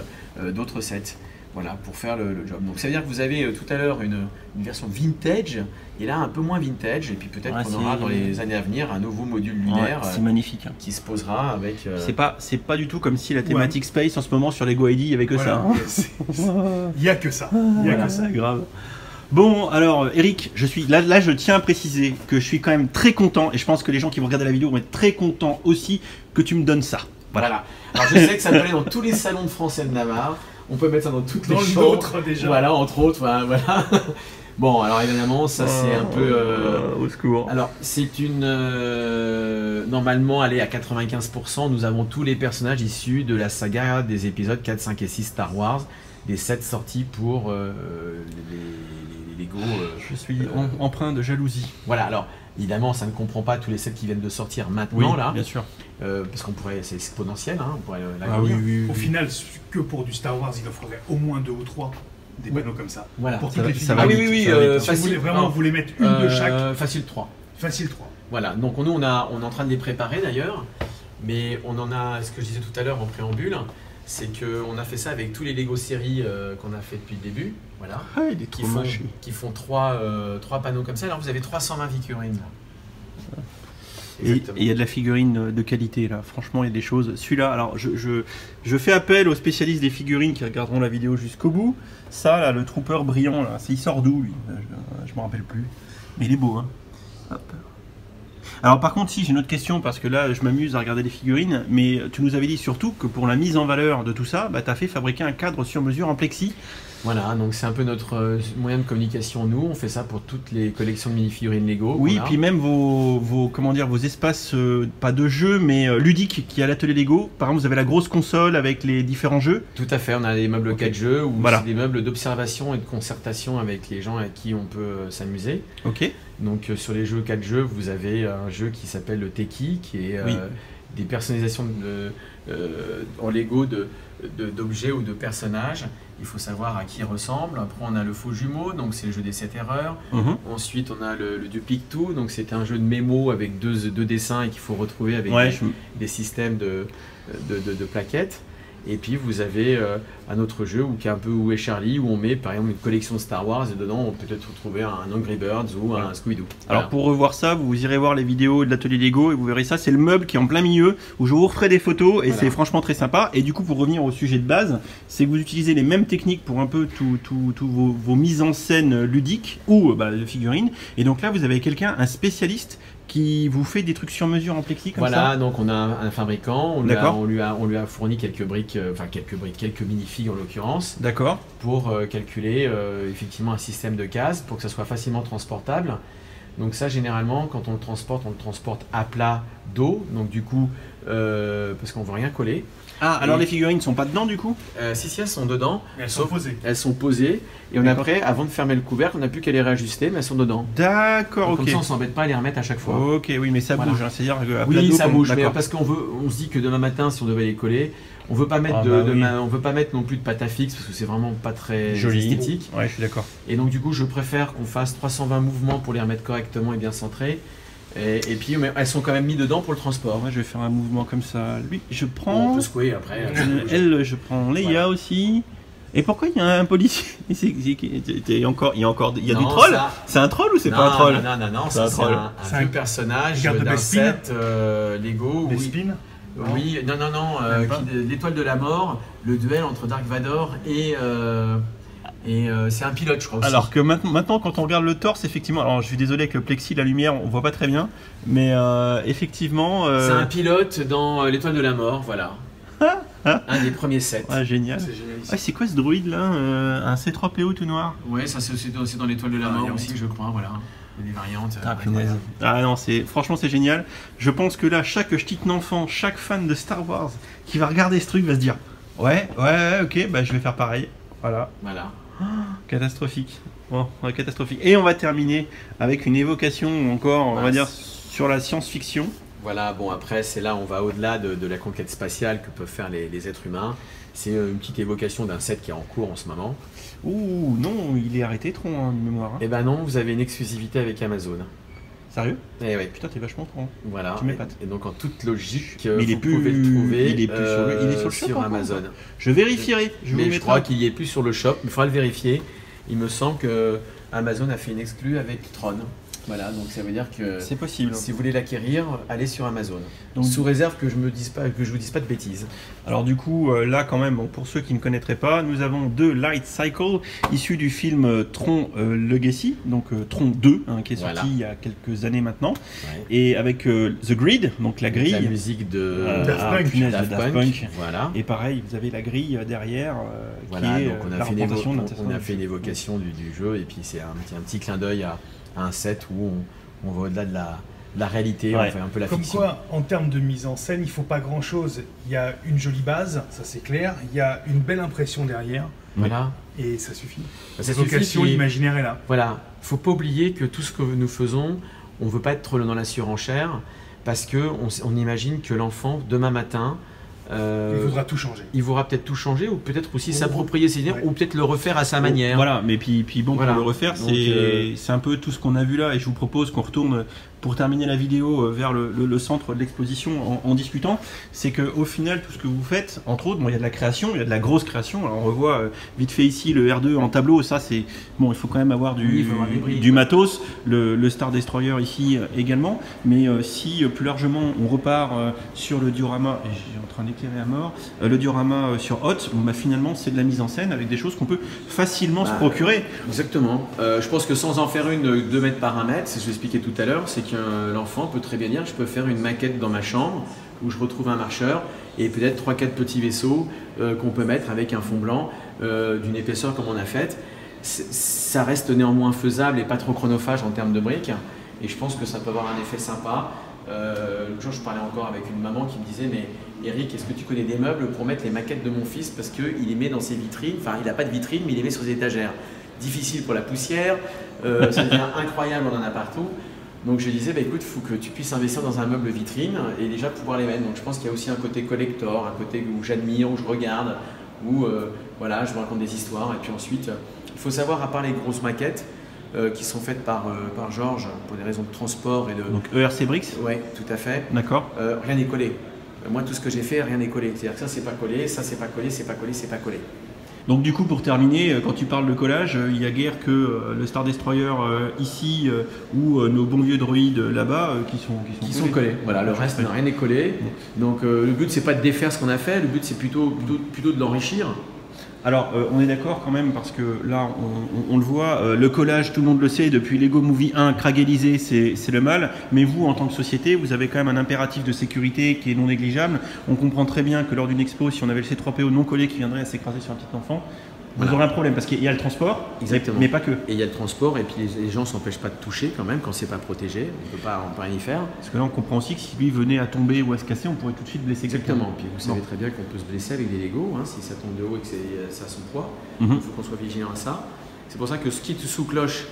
d'autres sets. Voilà, pour faire le job. Donc ça veut dire que vous avez tout à l'heure une version vintage et là un peu moins vintage. Et puis peut-être qu'on aura dans les années à venir un nouveau module lunaire c'est magnifique, qui se posera avec... C'est pas du tout comme si la thématique Space en ce moment sur Lego ID il y avait que ça. Il n'y a que ça. Il y a que ça. Grave. Bon, alors Eric, là je tiens à préciser que je suis quand même très content, et je pense que les gens qui vont regarder la vidéo vont être très contents aussi que tu me donnes ça. Voilà. Alors je sais que ça peut aller dans tous les salons de France et de Navarre, on peut mettre ça dans toutes les chambres. Déjà. Voilà, entre autres, voilà. Bon, alors évidemment, ça c'est un peu... au secours. Alors, c'est une... normalement, elle est à 95%, nous avons tous les personnages issus de la saga des épisodes 4, 5 et 6 Star Wars, des 7 sorties pour les Lego. Je suis empreint de jalousie. Voilà, alors évidemment ça ne comprend pas tous les sets qui viennent de sortir maintenant, oui, là. Bien sûr. Parce qu'on pourrait, c'est exponentiel, hein, on pourrait Au final, que pour du Star Wars, il en faudrait au moins 2 ou 3 des panneaux comme ça. Voilà. Pour toutes les ça va figurines. vite, si vous voulez vraiment vous les mettre une de chaque. Facile 3. Facile 3. Voilà, donc nous on est en train de les préparer d'ailleurs, mais on en a, ce que je disais tout à l'heure en préambule, c'est qu'on a fait ça avec tous les Lego séries qu'on a fait depuis le début, voilà, qui font 3 panneaux comme ça. Alors vous avez 320 figurines. Et il y a de la figurine de qualité là, franchement il y a des choses. Celui-là, alors je fais appel aux spécialistes des figurines qui regarderont la vidéo jusqu'au bout. Ça là, le trooper brillant là, il sort d'où lui? Je me rappelle plus. Mais il est beau hein. Hop. Alors par contre si j'ai une autre question, parce que là je m'amuse à regarder les figurines, mais tu nous avais dit surtout que pour la mise en valeur de tout ça, bah, tu as fait fabriquer un cadre sur mesure en plexi. Voilà, donc c'est un peu notre moyen de communication nous, on fait ça pour toutes les collections de mini-figurines Lego. Oui, puis même vos espaces, pas de jeux, mais ludiques qui est à l'atelier Lego. Par exemple, vous avez la grosse console avec les différents jeux. Tout à fait, on a des meubles 4 jeux ou des meubles d'observation et de concertation avec les gens avec qui on peut s'amuser. Ok. Donc sur les jeux 4 jeux, vous avez un jeu qui s'appelle le Teki, qui est des personnalisations en Lego d'objets ou de personnages. Il faut savoir à qui il ressemble. Après, on a le faux jumeau, donc c'est le jeu des 7 erreurs. Ensuite, on a le Duplicate 2, donc c'est un jeu de mémo avec deux dessins et qu'il faut retrouver avec des systèmes de plaquettes. Et puis vous avez un autre jeu qui est un peu Où est Charlie, où on met par exemple une collection de Star Wars et dedans on peut peut-être retrouver un Angry Birds ou un Scooby-Doo. Alors pour revoir ça, vous irez voir les vidéos de l'atelier Lego et vous verrez ça, c'est le meuble qui est en plein milieu où je vous referai des photos et c'est franchement très sympa. Et du coup pour revenir au sujet de base, c'est que vous utilisez les mêmes techniques pour un peu tous vos mises en scène ludiques ou de figurines. Et donc là vous avez quelqu'un, un spécialiste qui vous fait des trucs sur mesure en plexi comme ça. Voilà, donc on a un fabricant, on lui a fourni quelques briques, quelques minifigs en l'occurrence. D'accord. Pour calculer effectivement un système de cases pour que ça soit facilement transportable. Donc ça généralement quand on le transporte à plat dos, donc du coup parce qu'on ne veut rien coller. Ah, alors les figurines ne sont pas dedans du coup? Si, elles sont dedans. Mais elles sont posées. Elles sont posées. Et après, avant de fermer le couvercle, on n'a plus qu'à les réajuster, mais elles sont dedans. D'accord, ok. Comme ça, on s'enbête pas à les remettre à chaque fois. Ok, oui, mais ça bouge. Hein, c'est-à-dire oui, ça bouge, mais parce qu'on se dit que demain matin, si on devait les coller, on veut pas mettre on veut pas mettre non plus de pâte à fixe parce que c'est vraiment pas très esthétique. Ouais, je suis d'accord. Et donc du coup, je préfère qu'on fasse 320 mouvements pour les remettre correctement et bien centrés. Et puis elles sont quand même mises dedans pour le transport. Moi je vais faire un mouvement comme ça. Lui, je prends. On peut secouer après. Elle, je prends Leia aussi. Et pourquoi il y a un policier? Il y a du Non, troll? ça- C'est un troll ou c'est Non, pas un troll? non, C'est un c'est troll. un vieux personnage garde de d'un Bespin set Lego. Des Oui. spins. Oui, non, Même pas. l'étoile de la mort, le duel entre Dark Vador et c'est un pilote, je crois aussi. Alors que maintenant, quand on regarde le torse, effectivement, alors je suis désolé avec le plexi, la lumière, on voit pas très bien, mais effectivement. C'est un pilote dans l'étoile de la mort, voilà. Un des premiers sets. Ouais, génial. C'est génial. Ouais, c'est quoi ce druide là? Un C3PO tout noir? Ouais, ça c'est aussi dans l'étoile de la mort Variante. aussi, je crois, voilà. Il y a des variantes. Ah, punaise. Ah non, franchement c'est génial. Je pense que là, chaque petit enfant, chaque fan de Star Wars qui va regarder ce truc va se dire ouais, ok, bah je vais faire pareil. Voilà. Voilà. Catastrophique. Bon, ouais, catastrophique. Et on va terminer avec une évocation encore, on va Mince. dire, sur la science-fiction. Voilà, bon après c'est là on va au-delà de la conquête spatiale que peuvent faire les êtres humains. C'est une petite évocation d'un set qui est en cours en ce moment. Ouh, non, il est arrêté trop en mémoire. Hein. Eh ben non, vous avez une exclusivité avec Amazon. Sérieux? Eh oui, Putain, t'es vachement trop. Hein. voilà. Tu m'épates. Et donc en toute logique, Mais il est vous plus- pouvez le trouver il est plus il est sur le shop encore, Amazon. Je vérifierai. Je vous Mais je mettrai. crois qu'il y est plus sur le shop, il faudra le vérifier. Il me semble que Amazon a fait une exclue avec Tron. Voilà, donc ça veut dire que C'est possible. si vous voulez l'acquérir, allez sur Amazon. Donc- Sous réserve que je vous dise pas de bêtises. Alors du coup, là quand même, bon, pour ceux qui ne connaîtraient pas, nous avons deux Light Cycle issus du film Tron Legacy, donc Tron 2, hein, qui est sorti Voilà. il y a quelques années maintenant, Ouais. et avec The Grid, donc la grille. La musique de Daft Punk. Punaise, de Daft Daft Punk. Punk. Voilà. Et pareil, vous avez la grille derrière, Voilà, qui est donc on la a, fait une, représentation d'un on a fait une évocation du jeu et puis c'est un petit clin d'œil à un set où on va au-delà de la réalité, Ouais. on fait un peu la Comme fiction. quoi, en termes de mise en scène, il faut pas grand-chose. Il y a une jolie base, ça c'est clair. Il y a une belle impression derrière, Voilà. et ça suffit. Ça L'évocation, suffit, puis- l'imaginaire est là. Voilà, faut pas oublier que tout ce que nous faisons, on veut pas être trop dans la surenchère parce que on imagine que l'enfant demain matin, Il faudra tout changer. il voudra peut-être tout changer ou peut-être aussi Ou- s'approprier ses idées ouais. ou peut-être le refaire à sa manière. Voilà, mais puis bon, Voilà. pour le refaire, Donc, c'est un peu tout ce qu'on a vu là, et je vous propose qu'on retourne, pour terminer la vidéo, vers le centre de l'exposition en discutant. C'est qu'au final, tout ce que vous faites, entre autres, bon, il y a de la création, il y a de la grosse création. Alors, on revoit vite fait ici le R2 en tableau, ça c'est... Bon, il faut quand même avoir Oui, il faut avoir des briques. du matos, le Star Destroyer ici également, mais si plus largement on repart sur le diorama, et j'ai en train d'éclairer à mort, le diorama sur Hot, bon, bah, finalement c'est de la mise en scène avec des choses qu'on peut facilement se procurer. Exactement. Je pense que sans en faire une de 2 mètres par 1 mètre, c'est ce que j'expliquais tout à l'heure, c'est que l'enfant peut très bien dire je peux faire une maquette dans ma chambre où je retrouve un marcheur et peut-être 3-4 petits vaisseaux qu'on peut mettre avec un fond blanc d'une épaisseur comme on a fait. Ça reste néanmoins faisable et pas trop chronophage en termes de briques et je pense que ça peut avoir un effet sympa. L'autre jour je parlais encore avec une maman qui me disait mais Eric, est-ce que tu connais des meubles pour mettre les maquettes de mon fils parce qu'il les met dans ses vitrines, enfin il n'a pas de vitrine mais il les met sur ses étagères. Difficile pour la poussière, ça devient incroyable, on en a partout. Donc je disais, bah, écoute, il faut que tu puisses investir dans un meuble vitrine et déjà pouvoir les mettre. Donc je pense qu'il y a aussi un côté collector, un côté où j'admire, où je regarde, où voilà, je me raconte des histoires. Et puis ensuite, il faut savoir, à part les grosses maquettes qui sont faites par Georges pour des raisons de transport et de... Donc ERC Bricks, Oui, tout à fait. d'accord. Rien n'est collé. Moi, tout ce que j'ai fait, rien n'est collé. C'est-à-dire que ça, c'est pas collé, ça, c'est pas collé, c'est pas collé, c'est pas collé. Donc du coup, pour terminer, quand tu parles de collage, il y a guère que le Star Destroyer ici ou nos bons vieux droïdes là-bas Qui sont collés. Voilà, le reste, rien n'est collé. Donc le but, c'est pas de défaire ce qu'on a fait, le but, c'est plutôt de l'enrichir. Alors, on est d'accord quand même, parce que là, on le voit, le collage, tout le monde le sait, depuis Lego Movie 1, craguelisé, c'est le mal. Mais vous, en tant que société, vous avez quand même un impératif de sécurité qui est non négligeable. On comprend très bien que lors d'une expo, si on avait le C3PO non collé qui viendrait à s'écraser sur un petit enfant, vous aurez un problème, parce qu'il y a le transport, Exactement. mais pas que. Et il y a le transport, et puis les gens ne s'empêchent pas de toucher quand même quand c'est pas protégé. On peut rien y faire. Parce que là, on comprend aussi que si lui venait à tomber ou à se casser, on pourrait tout de suite blesser Exactement. quelqu'un. Puis vous savez très bien qu'on peut se blesser avec des Lego, hein, si ça tombe de haut et que ça a son poids. Mhm. Il faut qu'on soit vigilant à ça. C'est pour ça que ce qui est sous cloche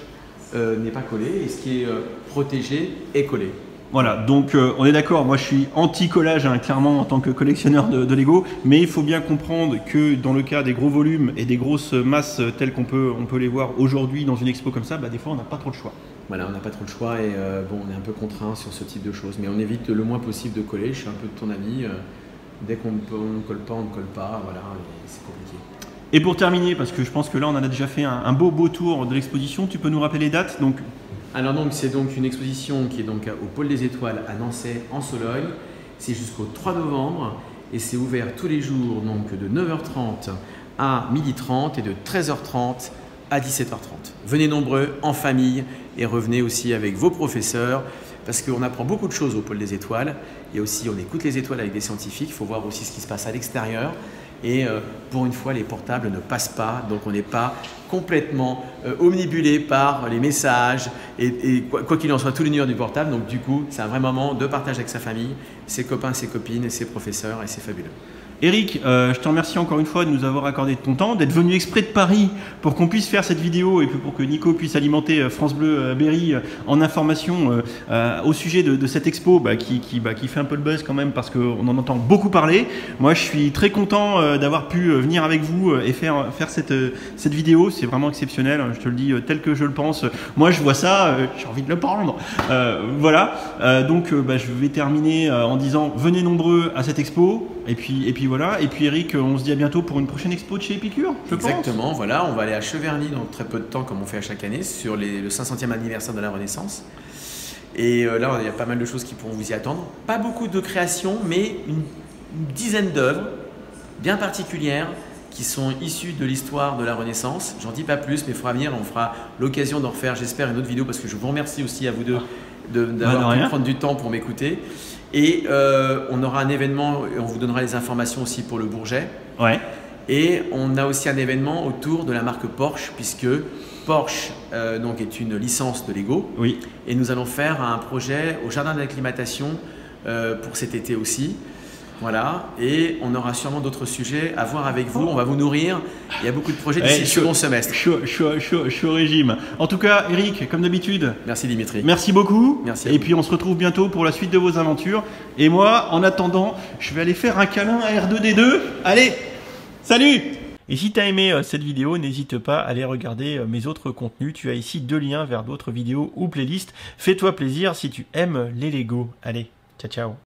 n'est pas collé, et ce qui est protégé est collé. Voilà, donc on est d'accord, moi je suis anti-collage hein, clairement en tant que collectionneur de Lego, mais il faut bien comprendre que dans le cas des gros volumes et des grosses masses telles qu'on peut les voir aujourd'hui dans une expo comme ça, bah, des fois on n'a pas trop le choix. Voilà, on n'a pas trop le choix et bon, on est un peu contraint sur ce type de choses, mais on évite le moins possible de coller. Je suis un peu de ton avis. Dès qu'on ne colle pas, on ne colle pas. Voilà, et c'est compliqué. Et pour terminer, parce que je pense que là on en a déjà fait un beau tour de l'exposition, tu peux nous rappeler les dates donc... Alors donc c'est donc une exposition qui est donc au Pôle des Étoiles à Nançay en Sologne. C'est jusqu'au 3 novembre et c'est ouvert tous les jours donc de 9h30 à 12h30 et de 13h30 à 17h30. Venez nombreux en famille et revenez aussi avec vos professeurs parce qu'on apprend beaucoup de choses au Pôle des Étoiles et aussi on écoute les étoiles avec des scientifiques. Il faut voir aussi ce qui se passe à l'extérieur. Et pour une fois, les portables ne passent pas, donc on n'est pas complètement omnibulé par les messages et quoi qu'il en soit, tous les numéros du portable. Donc du coup, c'est un vrai moment de partage avec sa famille, ses copains, ses copines, ses professeurs et c'est fabuleux. Eric, je te remercie encore une fois de nous avoir accordé de ton temps, d'être venu exprès de Paris pour qu'on puisse faire cette vidéo et puis pour que Nico puisse alimenter France Bleu Berry en information au sujet de cette expo qui fait un peu le buzz quand même parce qu'on en entend beaucoup parler. Moi, je suis très content d'avoir pu venir avec vous et faire cette vidéo. C'est vraiment exceptionnel, je te le dis tel que je le pense. Moi, je vois ça, j'ai envie de le prendre. Voilà, donc je vais terminer en disant venez nombreux à cette expo et puis voilà. Et puis Eric, on se dit à bientôt pour une prochaine expo de chez Épicure, je pense. Exactement, voilà, on va aller à Cheverny dans très peu de temps comme on fait à chaque année sur le 500e anniversaire de la Renaissance. Et là, il y a pas mal de choses qui pourront vous y attendre. Pas beaucoup de créations, mais une dizaine d'œuvres bien particulières qui sont issues de l'histoire de la Renaissance. J'en dis pas plus, mais il faudra venir, on fera l'occasion d'en refaire, j'espère, une autre vidéo parce que je vous remercie aussi à vous deux d'avoir pu prendre du temps pour m'écouter. Et on aura un événement, et on vous donnera les informations aussi pour le Bourget. Ouais. Et on a aussi un événement autour de la marque Porsche, puisque Porsche donc est une licence de Lego. Oui. Et nous allons faire un projet au jardin d'acclimatation pour cet été aussi. Voilà, et on aura sûrement d'autres sujets à voir avec vous, on va vous nourrir, il y a beaucoup de projets d'ici le second semestre. Je suis au régime. En tout cas, Eric, comme d'habitude, merci Dimitri. Merci beaucoup. Merci. Et puis on se retrouve bientôt pour la suite de vos aventures. Et moi, en attendant, je vais aller faire un câlin à R2D2. Allez, salut! Et si tu as aimé cette vidéo, n'hésite pas à aller regarder mes autres contenus. Tu as ici 2 liens vers d'autres vidéos ou playlists. Fais-toi plaisir si tu aimes les Lego. Allez, ciao ciao.